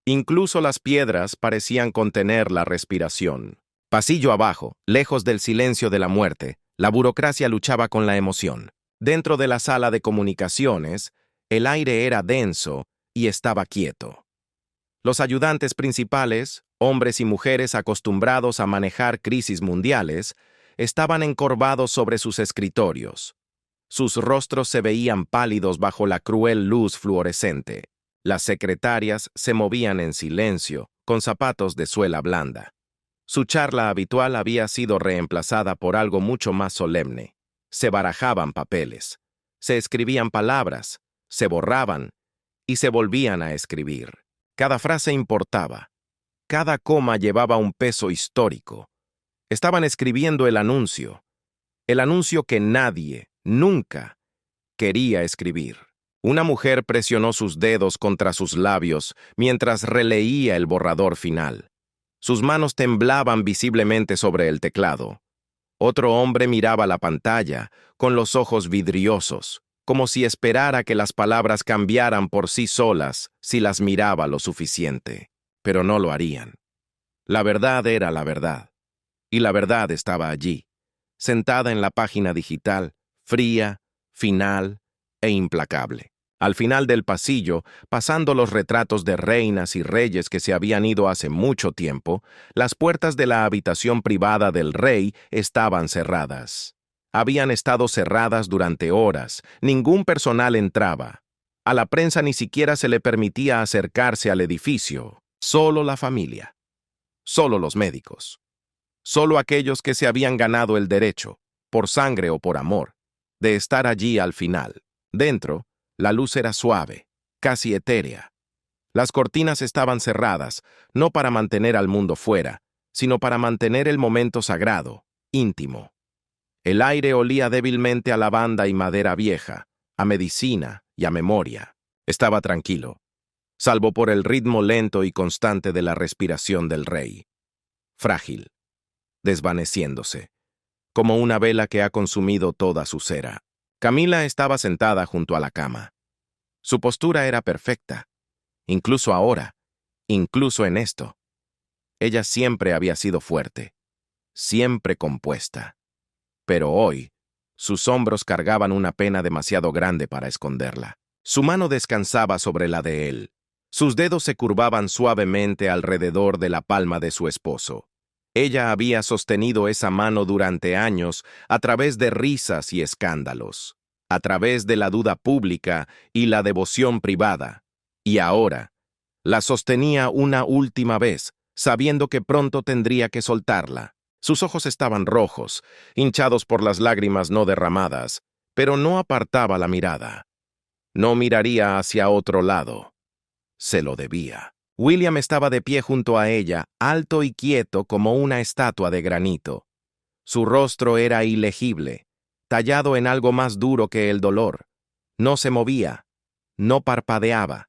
Incluso las piedras parecían contener la respiración. Pasillo abajo, lejos del silencio de la muerte, la burocracia luchaba con la emoción. Dentro de la sala de comunicaciones, el aire era denso y estaba quieto. Los ayudantes principales, hombres y mujeres acostumbrados a manejar crisis mundiales, estaban encorvados sobre sus escritorios. Sus rostros se veían pálidos bajo la cruel luz fluorescente. Las secretarias se movían en silencio, con zapatos de suela blanda. Su charla habitual había sido reemplazada por algo mucho más solemne. Se barajaban papeles, se escribían palabras, se borraban y se volvían a escribir. Cada frase importaba. Cada coma llevaba un peso histórico. Estaban escribiendo el anuncio que nadie, nunca, quería escribir. Una mujer presionó sus dedos contra sus labios mientras releía el borrador final. Sus manos temblaban visiblemente sobre el teclado. Otro hombre miraba la pantalla, con los ojos vidriosos, como si esperara que las palabras cambiaran por sí solas si las miraba lo suficiente. Pero no lo harían. La verdad era la verdad. Y la verdad estaba allí, sentada en la página digital, fría, final e implacable. Al final del pasillo, pasando los retratos de reinas y reyes que se habían ido hace mucho tiempo, las puertas de la habitación privada del rey estaban cerradas. Habían estado cerradas durante horas, ningún personal entraba. A la prensa ni siquiera se le permitía acercarse al edificio, solo la familia, solo los médicos, solo aquellos que se habían ganado el derecho, por sangre o por amor, de estar allí al final. Dentro, la luz era suave, casi etérea. Las cortinas estaban cerradas, no para mantener al mundo fuera, sino para mantener el momento sagrado, íntimo. El aire olía débilmente a lavanda y madera vieja, a medicina y a memoria. Estaba tranquilo, salvo por el ritmo lento y constante de la respiración del rey. Frágil, desvaneciéndose, como una vela que ha consumido toda su cera. Camila estaba sentada junto a la cama. Su postura era perfecta, incluso ahora, incluso en esto. Ella siempre había sido fuerte, siempre compuesta. Pero hoy, sus hombros cargaban una pena demasiado grande para esconderla. Su mano descansaba sobre la de él. Sus dedos se curvaban suavemente alrededor de la palma de su esposo. Ella había sostenido esa mano durante años a través de risas y escándalos, a través de la duda pública y la devoción privada. Y ahora, la sostenía una última vez, sabiendo que pronto tendría que soltarla. Sus ojos estaban rojos, hinchados por las lágrimas no derramadas, pero no apartaba la mirada. No miraría hacia otro lado. Se lo debía. William estaba de pie junto a ella, alto y quieto como una estatua de granito. Su rostro era ilegible, tallado en algo más duro que el dolor. No se movía, no parpadeaba.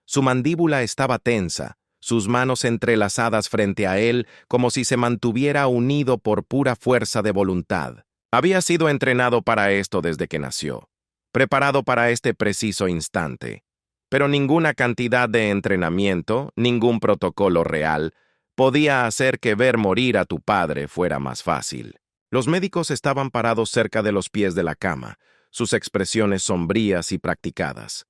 Su mandíbula estaba tensa, sus manos entrelazadas frente a él como si se mantuviera unido por pura fuerza de voluntad. Había sido entrenado para esto desde que nació, preparado para este preciso instante. Pero ninguna cantidad de entrenamiento, ningún protocolo real, podía hacer que ver morir a tu padre fuera más fácil. Los médicos estaban parados cerca de los pies de la cama, sus expresiones sombrías y practicadas.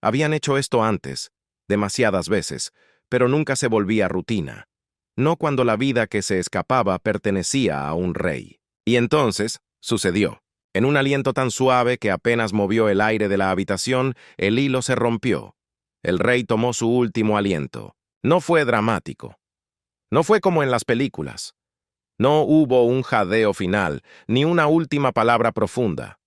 Habían hecho esto antes, demasiadas veces, pero nunca se volvía rutina. No cuando la vida que se escapaba pertenecía a un rey. Y entonces, sucedió. En un aliento tan suave que apenas movió el aire de la habitación, el hilo se rompió. El rey tomó su último aliento. No fue dramático. No fue como en las películas. No hubo un jadeo final, ni una última palabra profunda.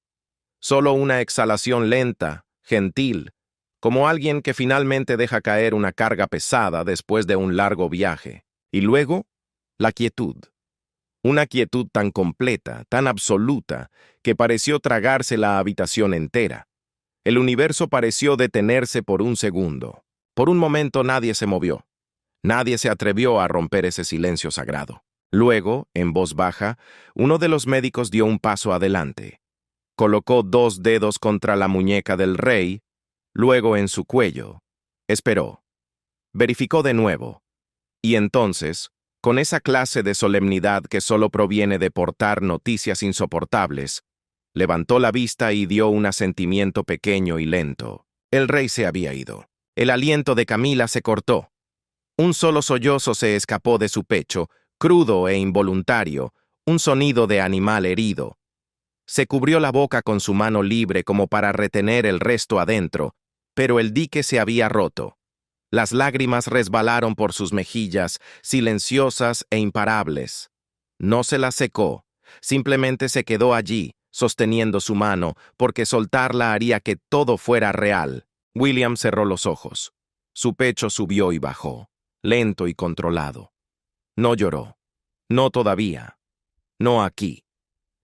Solo una exhalación lenta, gentil, como alguien que finalmente deja caer una carga pesada después de un largo viaje. Y luego, la quietud. Una quietud tan completa, tan absoluta, que pareció tragarse la habitación entera. El universo pareció detenerse por un segundo. Por un momento nadie se movió. Nadie se atrevió a romper ese silencio sagrado. Luego, en voz baja, uno de los médicos dio un paso adelante. Colocó 2 dedos contra la muñeca del rey, luego en su cuello. Esperó. Verificó de nuevo. Y entonces, con esa clase de solemnidad que solo proviene de portar noticias insoportables, levantó la vista y dio un asentimiento pequeño y lento. El rey se había ido. El aliento de Camila se cortó. Un solo sollozo se escapó de su pecho, crudo e involuntario, un sonido de animal herido. Se cubrió la boca con su mano libre como para retener el resto adentro, pero el dique se había roto. Las lágrimas resbalaron por sus mejillas, silenciosas e imparables. No se las secó, simplemente se quedó allí, sosteniendo su mano, porque soltarla haría que todo fuera real. William cerró los ojos. Su pecho subió y bajó, lento y controlado. No lloró. No todavía. No aquí.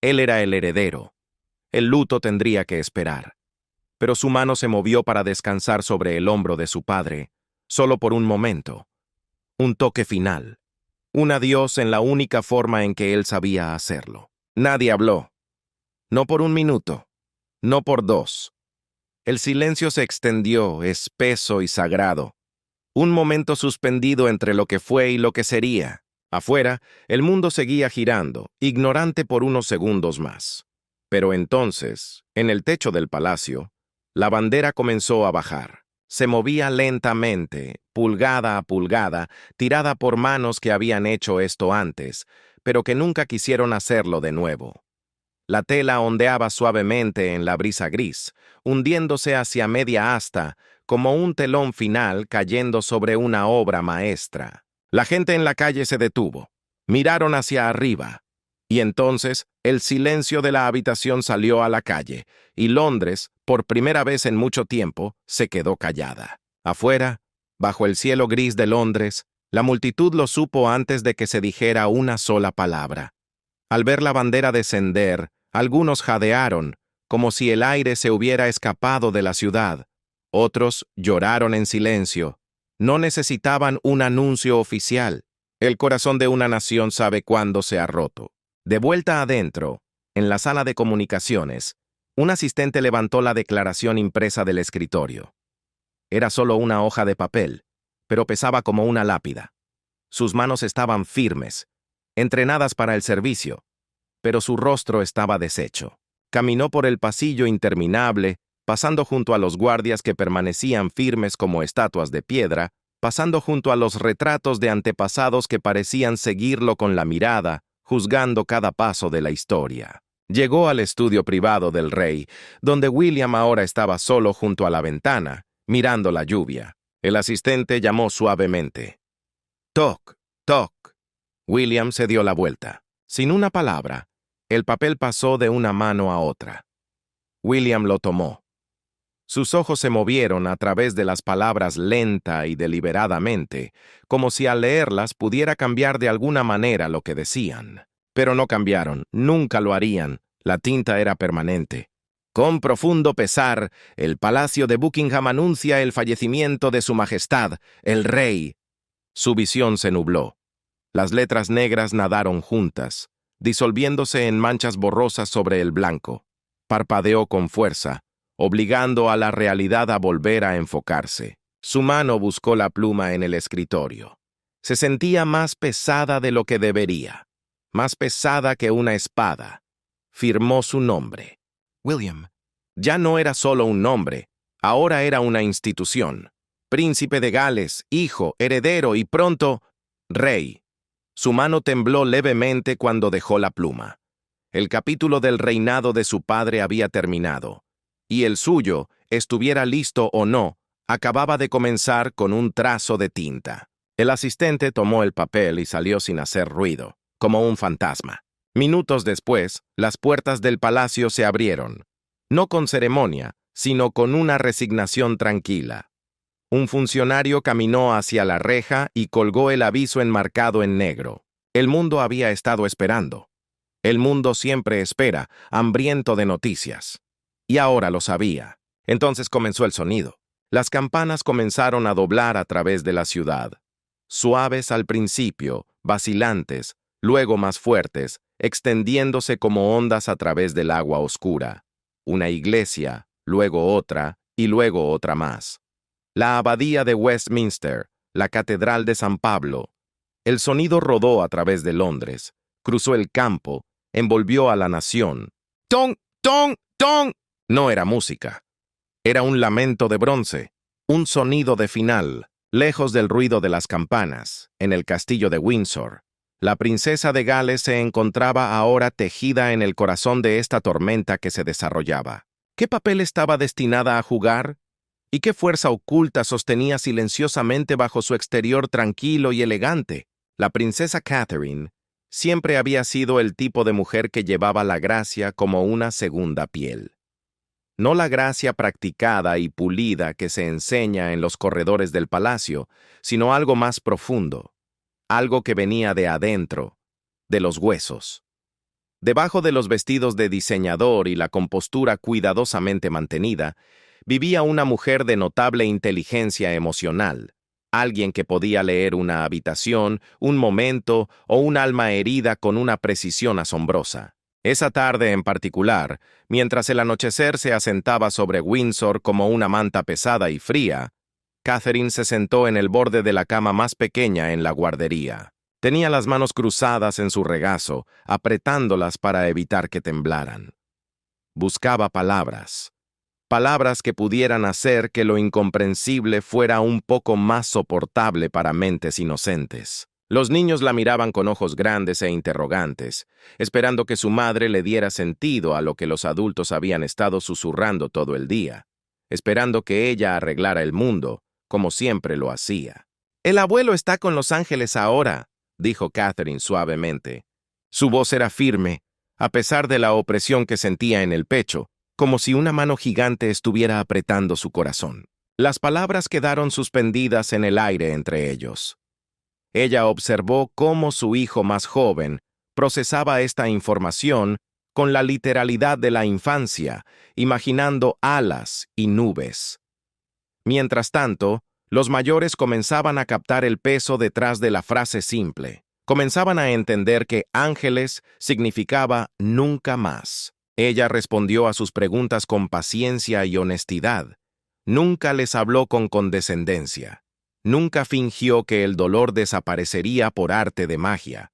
Él era el heredero. El luto tendría que esperar. Pero su mano se movió para descansar sobre el hombro de su padre, solo por un momento. Un toque final. Un adiós en la única forma en que él sabía hacerlo. Nadie habló. No por un minuto. No por 2. El silencio se extendió, espeso y sagrado. Un momento suspendido entre lo que fue y lo que sería. Afuera, el mundo seguía girando, ignorante por unos segundos más. Pero entonces, en el techo del palacio, la bandera comenzó a bajar. Se movía lentamente, pulgada a pulgada, tirada por manos que habían hecho esto antes, pero que nunca quisieron hacerlo de nuevo. La tela ondeaba suavemente en la brisa gris, hundiéndose hacia media asta, como un telón final cayendo sobre una obra maestra. La gente en la calle se detuvo. Miraron hacia arriba. Y entonces el silencio de la habitación salió a la calle, y Londres, por primera vez en mucho tiempo, se quedó callada. Afuera, bajo el cielo gris de Londres, la multitud lo supo antes de que se dijera una sola palabra. Al ver la bandera descender, algunos jadearon, como si el aire se hubiera escapado de la ciudad. Otros lloraron en silencio. No necesitaban un anuncio oficial. El corazón de una nación sabe cuándo se ha roto. De vuelta adentro, en la sala de comunicaciones, un asistente levantó la declaración impresa del escritorio. Era solo una hoja de papel, pero pesaba como una lápida. Sus manos estaban firmes, entrenadas para el servicio, pero su rostro estaba deshecho. Caminó por el pasillo interminable, pasando junto a los guardias que permanecían firmes como estatuas de piedra, pasando junto a los retratos de antepasados que parecían seguirlo con la mirada, juzgando cada paso de la historia. Llegó al estudio privado del rey, donde William ahora estaba solo junto a la ventana, mirando la lluvia. El asistente llamó suavemente. «Toc, toc». William se dio la vuelta. Sin una palabra, el papel pasó de una mano a otra. William lo tomó. Sus ojos se movieron a través de las palabras lenta y deliberadamente, como si al leerlas pudiera cambiar de alguna manera lo que decían. Pero no cambiaron, nunca lo harían. La tinta era permanente. Con profundo pesar, el Palacio de Buckingham anuncia el fallecimiento de Su Majestad, el Rey. Su visión se nubló. Las letras negras nadaron juntas, disolviéndose en manchas borrosas sobre el blanco. Parpadeó con fuerza, obligando a la realidad a volver a enfocarse. Su mano buscó la pluma en el escritorio. Se sentía más pesada de lo que debería, más pesada que una espada. Firmó su nombre. William. Ya no era solo un nombre, ahora era una institución. Príncipe de Gales, hijo, heredero y pronto, rey. Su mano tembló levemente cuando dejó la pluma. El capítulo del reinado de su padre había terminado, y el suyo, estuviera listo o no, acababa de comenzar con un trazo de tinta. El asistente tomó el papel y salió sin hacer ruido, como un fantasma. Minutos después, las puertas del palacio se abrieron, no con ceremonia, sino con una resignación tranquila. Un funcionario caminó hacia la reja y colgó el aviso enmarcado en negro. El mundo había estado esperando. El mundo siempre espera, hambriento de noticias. Y ahora lo sabía. Entonces comenzó el sonido. Las campanas comenzaron a doblar a través de la ciudad. Suaves al principio, vacilantes, luego más fuertes, extendiéndose como ondas a través del agua oscura. Una iglesia, luego otra, y luego otra más. La abadía de Westminster, la catedral de San Pablo. El sonido rodó a través de Londres, cruzó el campo, envolvió a la nación. ¡Tong, tong, tong! No era música. Era un lamento de bronce, un sonido de final, lejos del ruido de las campanas, en el castillo de Windsor. La princesa de Gales se encontraba ahora tejida en el corazón de esta tormenta que se desarrollaba. ¿Qué papel estaba destinada a jugar? ¿Y qué fuerza oculta sostenía silenciosamente bajo su exterior tranquilo y elegante? La princesa Catherine siempre había sido el tipo de mujer que llevaba la gracia como una segunda piel. No la gracia practicada y pulida que se enseña en los corredores del palacio, sino algo más profundo. Algo que venía de adentro, de los huesos. Debajo de los vestidos de diseñador y la compostura cuidadosamente mantenida, vivía una mujer de notable inteligencia emocional, alguien que podía leer una habitación, un momento o un alma herida con una precisión asombrosa. Esa tarde en particular, mientras el anochecer se asentaba sobre Windsor como una manta pesada y fría, Catherine se sentó en el borde de la cama más pequeña en la guardería. Tenía las manos cruzadas en su regazo, apretándolas para evitar que temblaran. Buscaba palabras. Palabras que pudieran hacer que lo incomprensible fuera un poco más soportable para mentes inocentes. Los niños la miraban con ojos grandes e interrogantes, esperando que su madre le diera sentido a lo que los adultos habían estado susurrando todo el día, esperando que ella arreglara el mundo, como siempre lo hacía. «El abuelo está con los ángeles ahora», dijo Catherine suavemente. Su voz era firme, a pesar de la opresión que sentía en el pecho, como si una mano gigante estuviera apretando su corazón. Las palabras quedaron suspendidas en el aire entre ellos. Ella observó cómo su hijo más joven procesaba esta información con la literalidad de la infancia, imaginando alas y nubes. Mientras tanto, los mayores comenzaban a captar el peso detrás de la frase simple. Comenzaban a entender que ángeles significaba nunca más. Ella respondió a sus preguntas con paciencia y honestidad. Nunca les habló con condescendencia. Nunca fingió que el dolor desaparecería por arte de magia.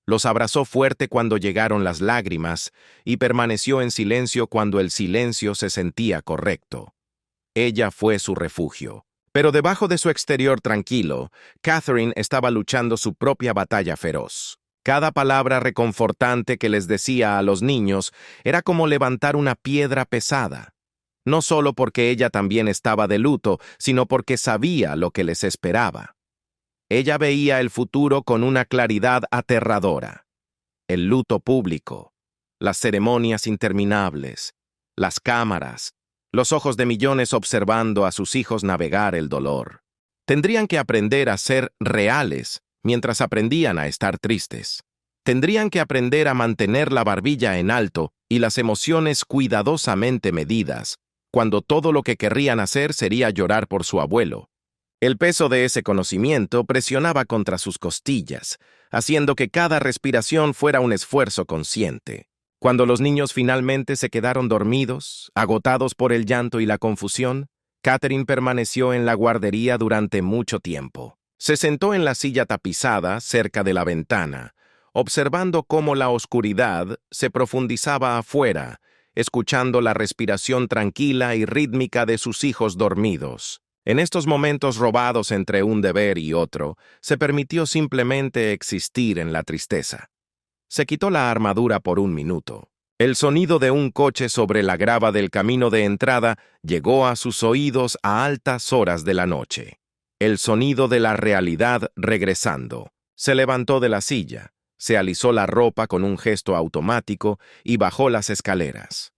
Los abrazó fuerte cuando llegaron las lágrimas y permaneció en silencio cuando el silencio se sentía correcto. Ella fue su refugio. Pero debajo de su exterior tranquilo, Catherine estaba luchando su propia batalla feroz. Cada palabra reconfortante que les decía a los niños era como levantar una piedra pesada. No solo porque ella también estaba de luto, sino porque sabía lo que les esperaba. Ella veía el futuro con una claridad aterradora. El luto público, las ceremonias interminables, las cámaras, los ojos de millones observando a sus hijos navegar el dolor. Tendrían que aprender a ser reales mientras aprendían a estar tristes. Tendrían que aprender a mantener la barbilla en alto y las emociones cuidadosamente medidas, cuando todo lo que querrían hacer sería llorar por su abuelo. El peso de ese conocimiento presionaba contra sus costillas, haciendo que cada respiración fuera un esfuerzo consciente. Cuando los niños finalmente se quedaron dormidos, agotados por el llanto y la confusión, Catherine permaneció en la guardería durante mucho tiempo. Se sentó en la silla tapizada cerca de la ventana, observando cómo la oscuridad se profundizaba afuera, escuchando la respiración tranquila y rítmica de sus hijos dormidos. En estos momentos robados entre un deber y otro, se permitió simplemente existir en la tristeza. Se quitó la armadura por un minuto. El sonido de un coche sobre la grava del camino de entrada llegó a sus oídos a altas horas de la noche. El sonido de la realidad regresando. Se levantó de la silla, se alisó la ropa con un gesto automático y bajó las escaleras.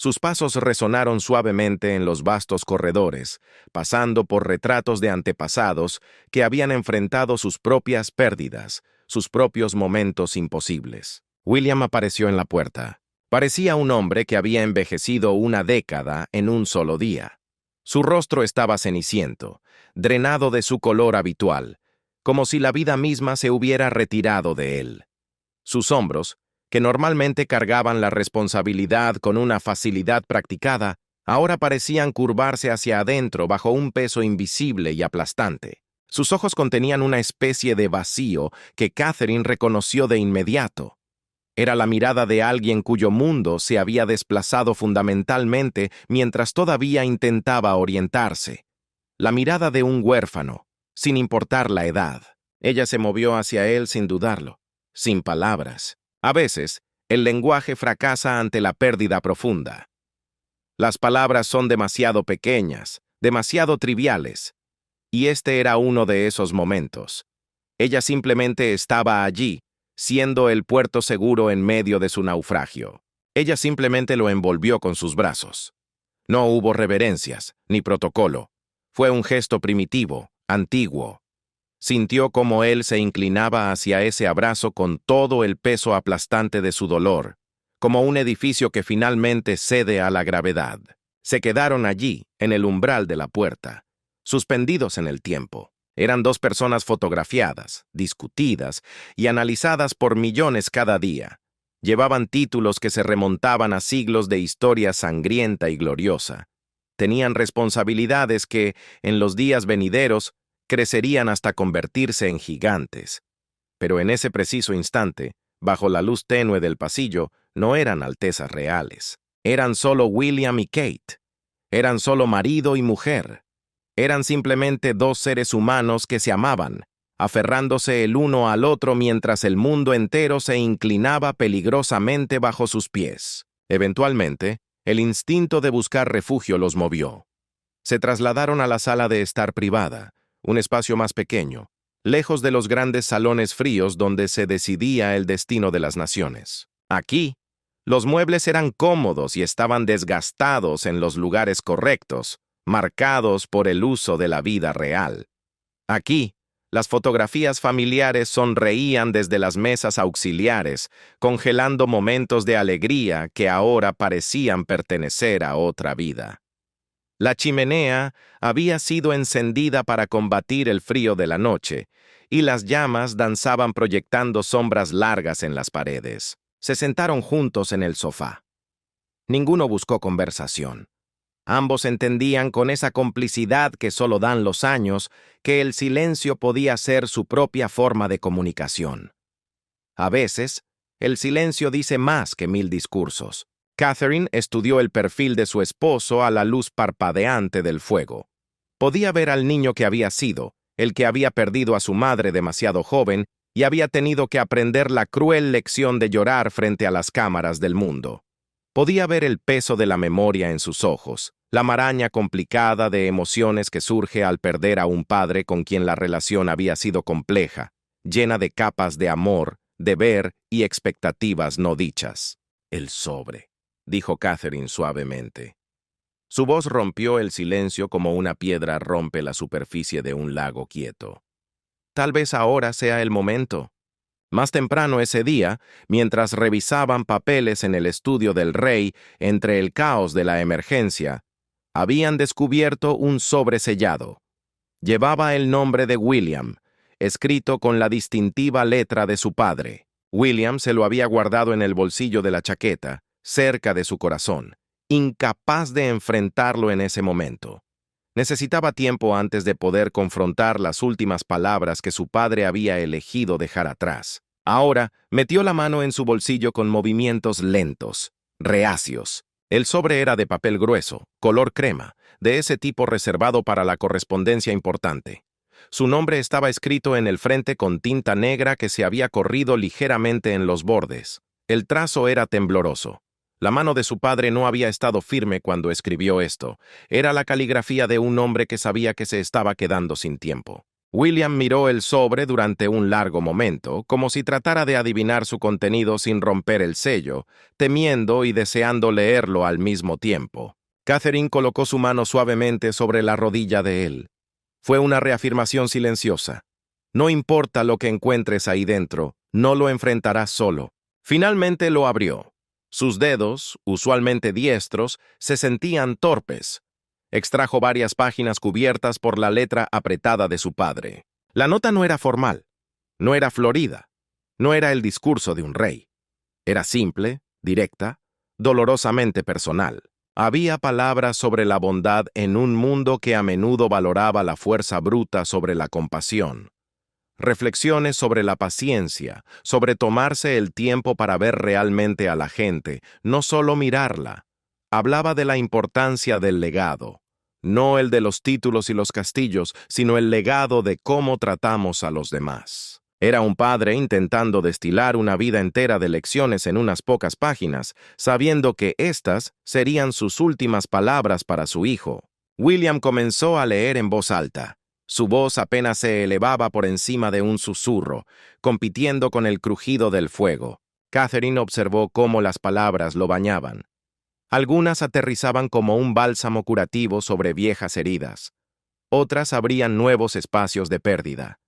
Sus pasos resonaron suavemente en los vastos corredores, pasando por retratos de antepasados que habían enfrentado sus propias pérdidas, sus propios momentos imposibles. William apareció en la puerta. Parecía un hombre que había envejecido una década en un solo día. Su rostro estaba ceniciento, drenado de su color habitual, como si la vida misma se hubiera retirado de él. Sus hombros, que normalmente cargaban la responsabilidad con una facilidad practicada, ahora parecían curvarse hacia adentro bajo un peso invisible y aplastante. Sus ojos contenían una especie de vacío que Catherine reconoció de inmediato. Era la mirada de alguien cuyo mundo se había desplazado fundamentalmente mientras todavía intentaba orientarse. La mirada de un huérfano, sin importar la edad. Ella se movió hacia él sin dudarlo, sin palabras. A veces, el lenguaje fracasa ante la pérdida profunda. Las palabras son demasiado pequeñas, demasiado triviales. Y este era uno de esos momentos. Ella simplemente estaba allí, siendo el puerto seguro en medio de su naufragio. Ella simplemente lo envolvió con sus brazos. No hubo reverencias, ni protocolo. Fue un gesto primitivo, antiguo. Sintió cómo él se inclinaba hacia ese abrazo con todo el peso aplastante de su dolor, como un edificio que finalmente cede a la gravedad. Se quedaron allí, en el umbral de la puerta, suspendidos en el tiempo. Eran dos personas fotografiadas, discutidas y analizadas por millones cada día. Llevaban títulos que se remontaban a siglos de historia sangrienta y gloriosa. Tenían responsabilidades que, en los días venideros, crecerían hasta convertirse en gigantes. Pero en ese preciso instante, bajo la luz tenue del pasillo, no eran altezas reales. Eran solo William y Kate. Eran solo marido y mujer. Eran simplemente dos seres humanos que se amaban, aferrándose el uno al otro mientras el mundo entero se inclinaba peligrosamente bajo sus pies. Eventualmente, el instinto de buscar refugio los movió. Se trasladaron a la sala de estar privada, un espacio más pequeño, lejos de los grandes salones fríos donde se decidía el destino de las naciones. Aquí, los muebles eran cómodos y estaban desgastados en los lugares correctos, marcados por el uso de la vida real. Aquí, las fotografías familiares sonreían desde las mesas auxiliares, congelando momentos de alegría que ahora parecían pertenecer a otra vida. La chimenea había sido encendida para combatir el frío de la noche, y las llamas danzaban proyectando sombras largas en las paredes. Se sentaron juntos en el sofá. Ninguno buscó conversación. Ambos entendían con esa complicidad que solo dan los años que el silencio podía ser su propia forma de comunicación. A veces, el silencio dice más que 1000 discursos. Catherine estudió el perfil de su esposo a la luz parpadeante del fuego. Podía ver al niño que había sido, el que había perdido a su madre demasiado joven y había tenido que aprender la cruel lección de llorar frente a las cámaras del mundo. Podía ver el peso de la memoria en sus ojos, la maraña complicada de emociones que surge al perder a un padre con quien la relación había sido compleja, llena de capas de amor, deber y expectativas no dichas. El sobre, dijo Catherine suavemente. Su voz rompió el silencio como una piedra rompe la superficie de un lago quieto. Tal vez ahora sea el momento. Más temprano ese día, mientras revisaban papeles en el estudio del rey entre el caos de la emergencia, habían descubierto un sobre sellado. Llevaba el nombre de William, escrito con la distintiva letra de su padre. William se lo había guardado en el bolsillo de la chaqueta, cerca de su corazón, incapaz de enfrentarlo en ese momento. Necesitaba tiempo antes de poder confrontar las últimas palabras que su padre había elegido dejar atrás. Ahora, metió la mano en su bolsillo con movimientos lentos, reacios. El sobre era de papel grueso, color crema, de ese tipo reservado para la correspondencia importante. Su nombre estaba escrito en el frente con tinta negra que se había corrido ligeramente en los bordes. El trazo era tembloroso. La mano de su padre no había estado firme cuando escribió esto. Era la caligrafía de un hombre que sabía que se estaba quedando sin tiempo. William miró el sobre durante un largo momento, como si tratara de adivinar su contenido sin romper el sello, temiendo y deseando leerlo al mismo tiempo. Catherine colocó su mano suavemente sobre la rodilla de él. Fue una reafirmación silenciosa. No importa lo que encuentres ahí dentro, no lo enfrentarás solo. Finalmente lo abrió. Sus dedos, usualmente diestros, se sentían torpes. Extrajo varias páginas cubiertas por la letra apretada de su padre. La nota no era formal, no era florida, no era el discurso de un rey. Era simple, directa, dolorosamente personal. Había palabras sobre la bondad en un mundo que a menudo valoraba la fuerza bruta sobre la compasión. Reflexiones sobre la paciencia, sobre tomarse el tiempo para ver realmente a la gente, no solo mirarla. Hablaba de la importancia del legado, no el de los títulos y los castillos, sino el legado de cómo tratamos a los demás. Era un padre intentando destilar una vida entera de lecciones en unas pocas páginas, sabiendo que éstas serían sus últimas palabras para su hijo. William comenzó a leer en voz alta. Su voz apenas se elevaba por encima de un susurro, compitiendo con el crujido del fuego. Catherine observó cómo las palabras lo bañaban. Algunas aterrizaban como un bálsamo curativo sobre viejas heridas. Otras abrían nuevos espacios de pérdida.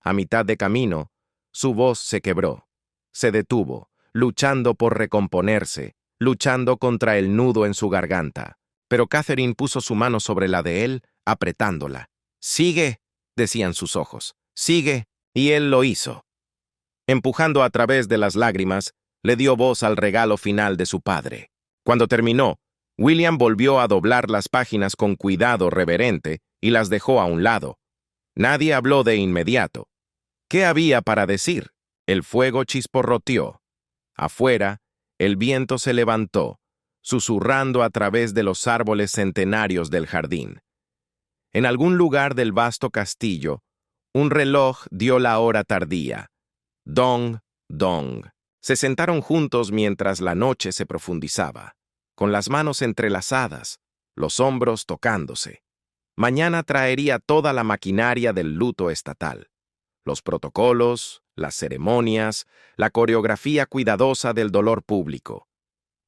A mitad de camino, su voz se quebró. Se detuvo, luchando por recomponerse, luchando contra el nudo en su garganta. Pero Catherine puso su mano sobre la de él, apretándola. «Sigue», decían sus ojos, «sigue», y él lo hizo. Empujando a través de las lágrimas, le dio voz al regalo final de su padre. Cuando terminó, William volvió a doblar las páginas con cuidado reverente y las dejó a un lado. Nadie habló de inmediato. ¿Qué había para decir? El fuego chisporroteó. Afuera, el viento se levantó, susurrando a través de los árboles centenarios del jardín. En algún lugar del vasto castillo, un reloj dio la hora tardía. Dong, dong. Se sentaron juntos mientras la noche se profundizaba, con las manos entrelazadas, los hombros tocándose. Mañana traería toda la maquinaria del luto estatal. Los protocolos, las ceremonias, la coreografía cuidadosa del dolor público.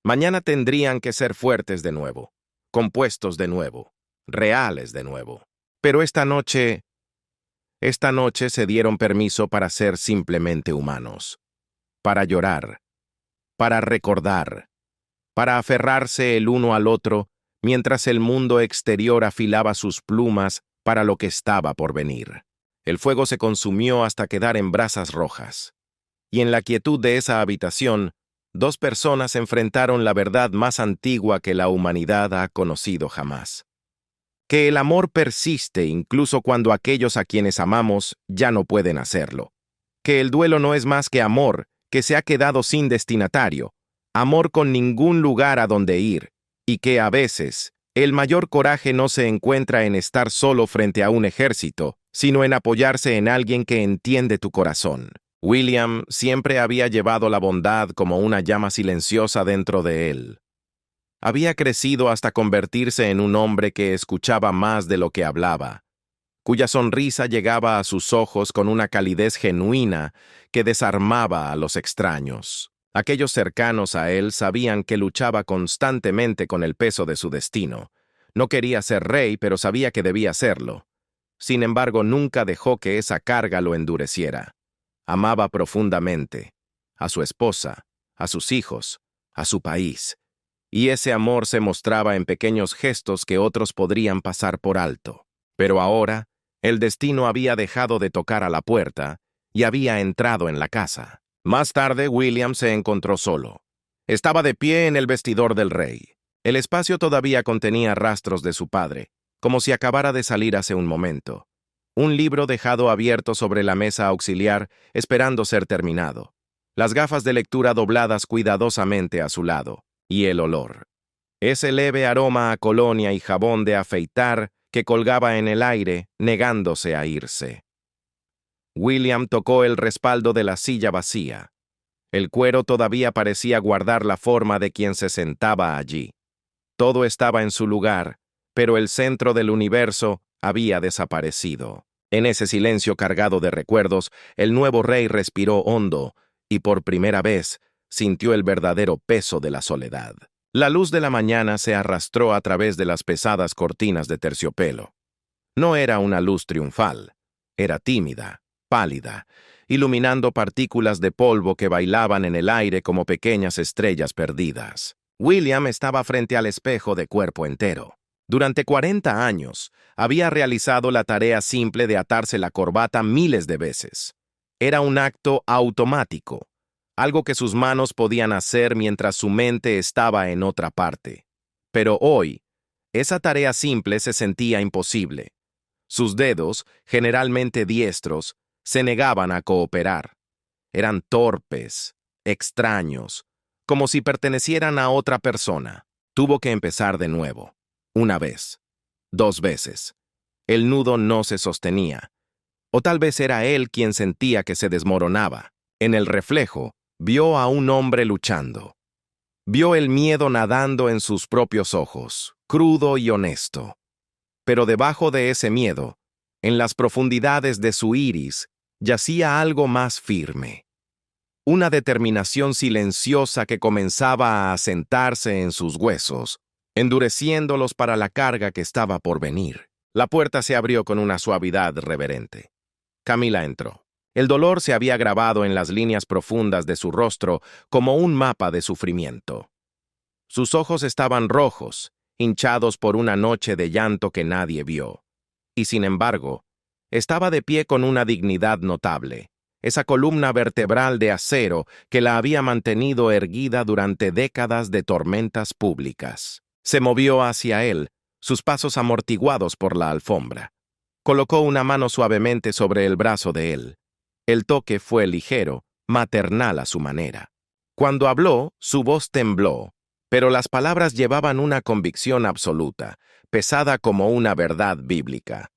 Mañana tendrían que ser fuertes de nuevo, compuestos de nuevo, reales de nuevo. Pero esta noche se dieron permiso para ser simplemente humanos, para llorar, para recordar, para aferrarse el uno al otro mientras el mundo exterior afilaba sus plumas para lo que estaba por venir. El fuego se consumió hasta quedar en brasas rojas. Y en la quietud de esa habitación, dos personas enfrentaron la verdad más antigua que la humanidad ha conocido jamás. Que el amor persiste incluso cuando aquellos a quienes amamos ya no pueden hacerlo. Que el duelo no es más que amor, que se ha quedado sin destinatario, amor con ningún lugar a donde ir, y que a veces el mayor coraje no se encuentra en estar solo frente a un ejército, sino en apoyarse en alguien que entiende tu corazón. William siempre había llevado la bondad como una llama silenciosa dentro de él. Había crecido hasta convertirse en un hombre que escuchaba más de lo que hablaba, cuya sonrisa llegaba a sus ojos con una calidez genuina que desarmaba a los extraños. Aquellos cercanos a él sabían que luchaba constantemente con el peso de su destino. No quería ser rey, pero sabía que debía serlo. Sin embargo, nunca dejó que esa carga lo endureciera. Amaba profundamente a su esposa, a sus hijos, a su país, y ese amor se mostraba en pequeños gestos que otros podrían pasar por alto. Pero ahora, el destino había dejado de tocar a la puerta y había entrado en la casa. Más tarde, William se encontró solo. Estaba de pie en el vestidor del rey. El espacio todavía contenía rastros de su padre, como si acabara de salir hace un momento. Un libro dejado abierto sobre la mesa auxiliar, esperando ser terminado. Las gafas de lectura dobladas cuidadosamente a su lado. Y el olor. Ese leve aroma a colonia y jabón de afeitar que colgaba en el aire, negándose a irse. William tocó el respaldo de la silla vacía. El cuero todavía parecía guardar la forma de quien se sentaba allí. Todo estaba en su lugar, pero el centro del universo había desaparecido. En ese silencio cargado de recuerdos, el nuevo rey respiró hondo y por primera vez sintió el verdadero peso de la soledad. La luz de la mañana se arrastró a través de las pesadas cortinas de terciopelo. No era una luz triunfal, era tímida, pálida, iluminando partículas de polvo que bailaban en el aire como pequeñas estrellas perdidas. William estaba frente al espejo de cuerpo entero. Durante 40 años, había realizado la tarea simple de atarse la corbata miles de veces. Era un acto automático, algo que sus manos podían hacer mientras su mente estaba en otra parte. Pero hoy, esa tarea simple se sentía imposible. Sus dedos, generalmente diestros, se negaban a cooperar. Eran torpes, extraños, como si pertenecieran a otra persona. Tuvo que empezar de nuevo. Una vez, 2 veces. El nudo no se sostenía. O tal vez era él quien sentía que se desmoronaba. En el reflejo, vio a un hombre luchando. Vio el miedo nadando en sus propios ojos, crudo y honesto. Pero debajo de ese miedo, en las profundidades de su iris, yacía algo más firme. Una determinación silenciosa que comenzaba a asentarse en sus huesos, endureciéndolos para la carga que estaba por venir. La puerta se abrió con una suavidad reverente. Camila entró. El dolor se había grabado en las líneas profundas de su rostro como un mapa de sufrimiento. Sus ojos estaban rojos, hinchados por una noche de llanto que nadie vio. Y sin embargo, estaba de pie con una dignidad notable, esa columna vertebral de acero que la había mantenido erguida durante décadas de tormentas públicas. Se movió hacia él, sus pasos amortiguados por la alfombra. Colocó una mano suavemente sobre el brazo de él. El toque fue ligero, maternal a su manera. Cuando habló, su voz tembló, pero las palabras llevaban una convicción absoluta, pesada como una verdad bíblica.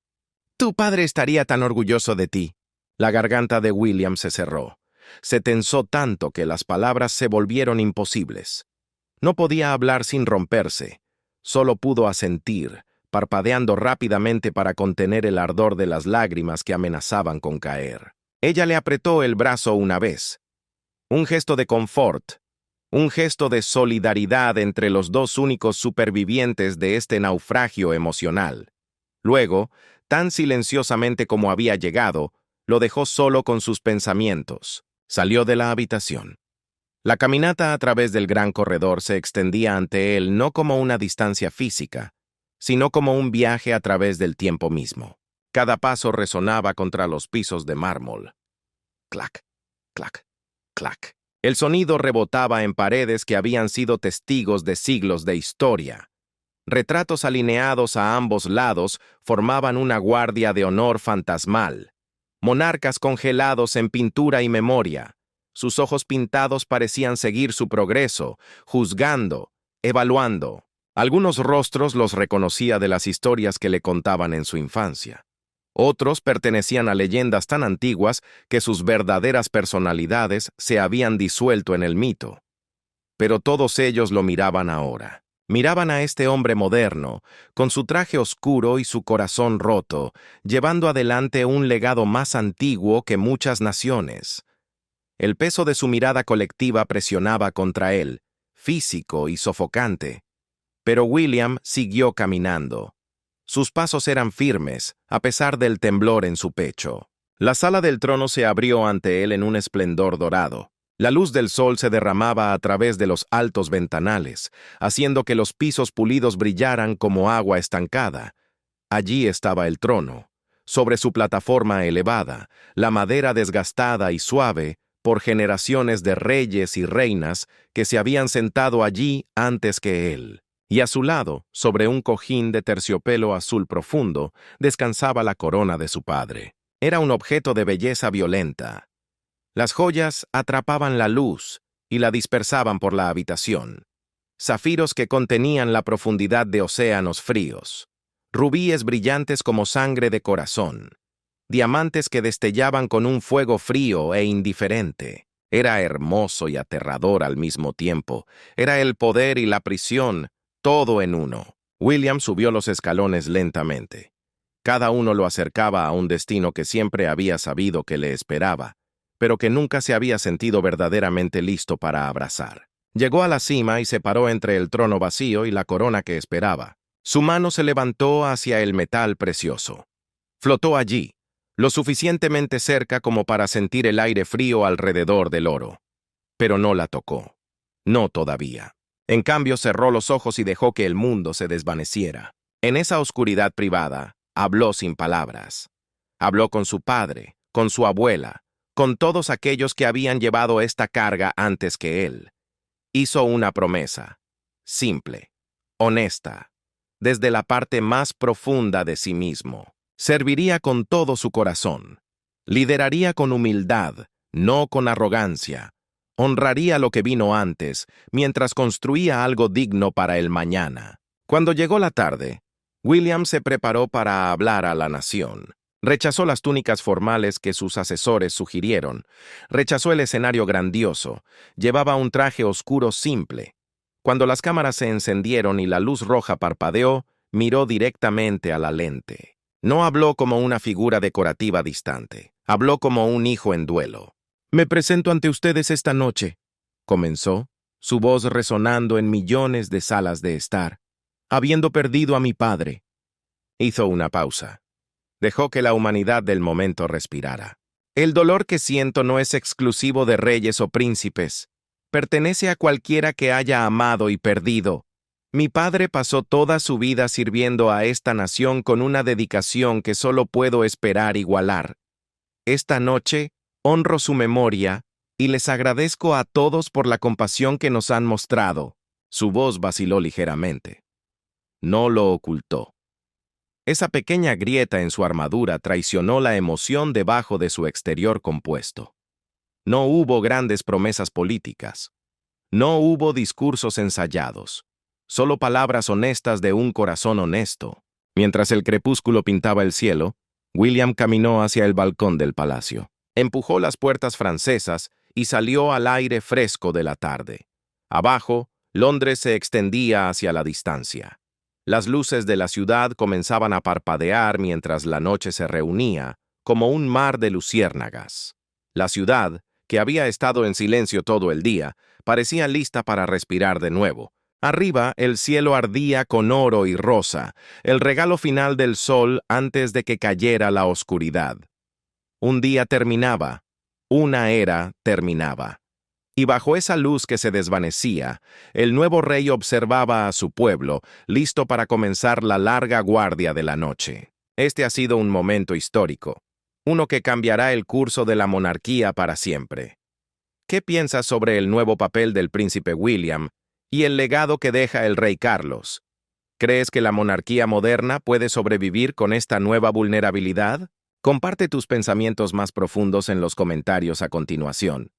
«Tu padre estaría tan orgulloso de ti». La garganta de William se cerró. Se tensó tanto que las palabras se volvieron imposibles. No podía hablar sin romperse. Solo pudo asentir, parpadeando rápidamente para contener el ardor de las lágrimas que amenazaban con caer. Ella le apretó el brazo una vez. Un gesto de confort, un gesto de solidaridad entre los dos únicos supervivientes de este naufragio emocional. Luego, tan silenciosamente como había llegado, lo dejó solo con sus pensamientos. Salió de la habitación. La caminata a través del gran corredor se extendía ante él no como una distancia física, sino como un viaje a través del tiempo mismo. Cada paso resonaba contra los pisos de mármol. Clac, clac, clac. El sonido rebotaba en paredes que habían sido testigos de siglos de historia. Retratos alineados a ambos lados formaban una guardia de honor fantasmal. Monarcas congelados en pintura y memoria. Sus ojos pintados parecían seguir su progreso, juzgando, evaluando. Algunos rostros los reconocía de las historias que le contaban en su infancia. Otros pertenecían a leyendas tan antiguas que sus verdaderas personalidades se habían disuelto en el mito. Pero todos ellos lo miraban ahora. Miraban a este hombre moderno, con su traje oscuro y su corazón roto, llevando adelante un legado más antiguo que muchas naciones. El peso de su mirada colectiva presionaba contra él, físico y sofocante. Pero William siguió caminando. Sus pasos eran firmes, a pesar del temblor en su pecho. La sala del trono se abrió ante él en un esplendor dorado. La luz del sol se derramaba a través de los altos ventanales, haciendo que los pisos pulidos brillaran como agua estancada. Allí estaba el trono. Sobre su plataforma elevada, la madera desgastada y suave por generaciones de reyes y reinas que se habían sentado allí antes que él. Y a su lado, sobre un cojín de terciopelo azul profundo, descansaba la corona de su padre. Era un objeto de belleza violenta. Las joyas atrapaban la luz y la dispersaban por la habitación. Zafiros que contenían la profundidad de océanos fríos. Rubíes brillantes como sangre de corazón. Diamantes que destellaban con un fuego frío e indiferente. Era hermoso y aterrador al mismo tiempo. Era el poder y la prisión, todo en uno. William subió los escalones lentamente. Cada uno lo acercaba a un destino que siempre había sabido que le esperaba, pero que nunca se había sentido verdaderamente listo para abrazar. Llegó a la cima y se paró entre el trono vacío y la corona que esperaba. Su mano se levantó hacia el metal precioso. Flotó allí, lo suficientemente cerca como para sentir el aire frío alrededor del oro. Pero no la tocó. No todavía. En cambio, cerró los ojos y dejó que el mundo se desvaneciera. En esa oscuridad privada, habló sin palabras. Habló con su padre, con su abuela, con todos aquellos que habían llevado esta carga antes que él. Hizo una promesa, simple, honesta, desde la parte más profunda de sí mismo. Serviría con todo su corazón. Lideraría con humildad, no con arrogancia. Honraría lo que vino antes, mientras construía algo digno para el mañana. Cuando llegó la tarde, William se preparó para hablar a la nación. Rechazó las túnicas formales que sus asesores sugirieron. Rechazó el escenario grandioso. Llevaba un traje oscuro simple. Cuando las cámaras se encendieron y la luz roja parpadeó, miró directamente a la lente. No habló como una figura decorativa distante. Habló como un hijo en duelo. «Me presento ante ustedes esta noche», comenzó, su voz resonando en millones de salas de estar, «habiendo perdido a mi padre». Hizo una pausa. Dejó que la humanidad del momento respirara. «El dolor que siento no es exclusivo de reyes o príncipes. Pertenece a cualquiera que haya amado y perdido. Mi padre pasó toda su vida sirviendo a esta nación con una dedicación que solo puedo esperar igualar. Esta noche, honro su memoria y les agradezco a todos por la compasión que nos han mostrado». Su voz vaciló ligeramente. No lo ocultó. Esa pequeña grieta en su armadura traicionó la emoción debajo de su exterior compuesto. No hubo grandes promesas políticas. No hubo discursos ensayados. Solo palabras honestas de un corazón honesto. Mientras el crepúsculo pintaba el cielo, William caminó hacia el balcón del palacio. Empujó las puertas francesas y salió al aire fresco de la tarde. Abajo, Londres se extendía hacia la distancia. Las luces de la ciudad comenzaban a parpadear mientras la noche se reunía, como un mar de luciérnagas. La ciudad, que había estado en silencio todo el día, parecía lista para respirar de nuevo. Arriba, el cielo ardía con oro y rosa, el regalo final del sol antes de que cayera la oscuridad. Un día terminaba, una era terminaba. Y bajo esa luz que se desvanecía, el nuevo rey observaba a su pueblo, listo para comenzar la larga guardia de la noche. Este ha sido un momento histórico, uno que cambiará el curso de la monarquía para siempre. ¿Qué piensas sobre el nuevo papel del príncipe William y el legado que deja el rey Carlos? ¿Crees que la monarquía moderna puede sobrevivir con esta nueva vulnerabilidad? Comparte tus pensamientos más profundos en los comentarios a continuación.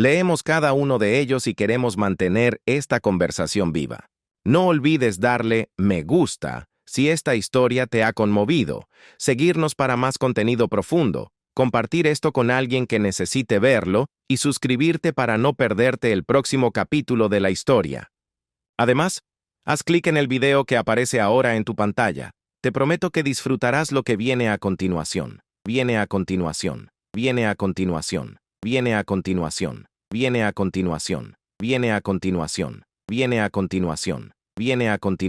Leemos cada uno de ellos y queremos mantener esta conversación viva. No olvides darle me gusta si esta historia te ha conmovido, seguirnos para más contenido profundo, compartir esto con alguien que necesite verlo y suscribirte para no perderte el próximo capítulo de la historia. Además, haz clic en el video que aparece ahora en tu pantalla. Te prometo que disfrutarás lo que viene a continuación. Viene a continuación. Viene a continuación. Viene a continuación. Viene a continuación. Viene a continuación. Viene a continuación. Viene a continuación.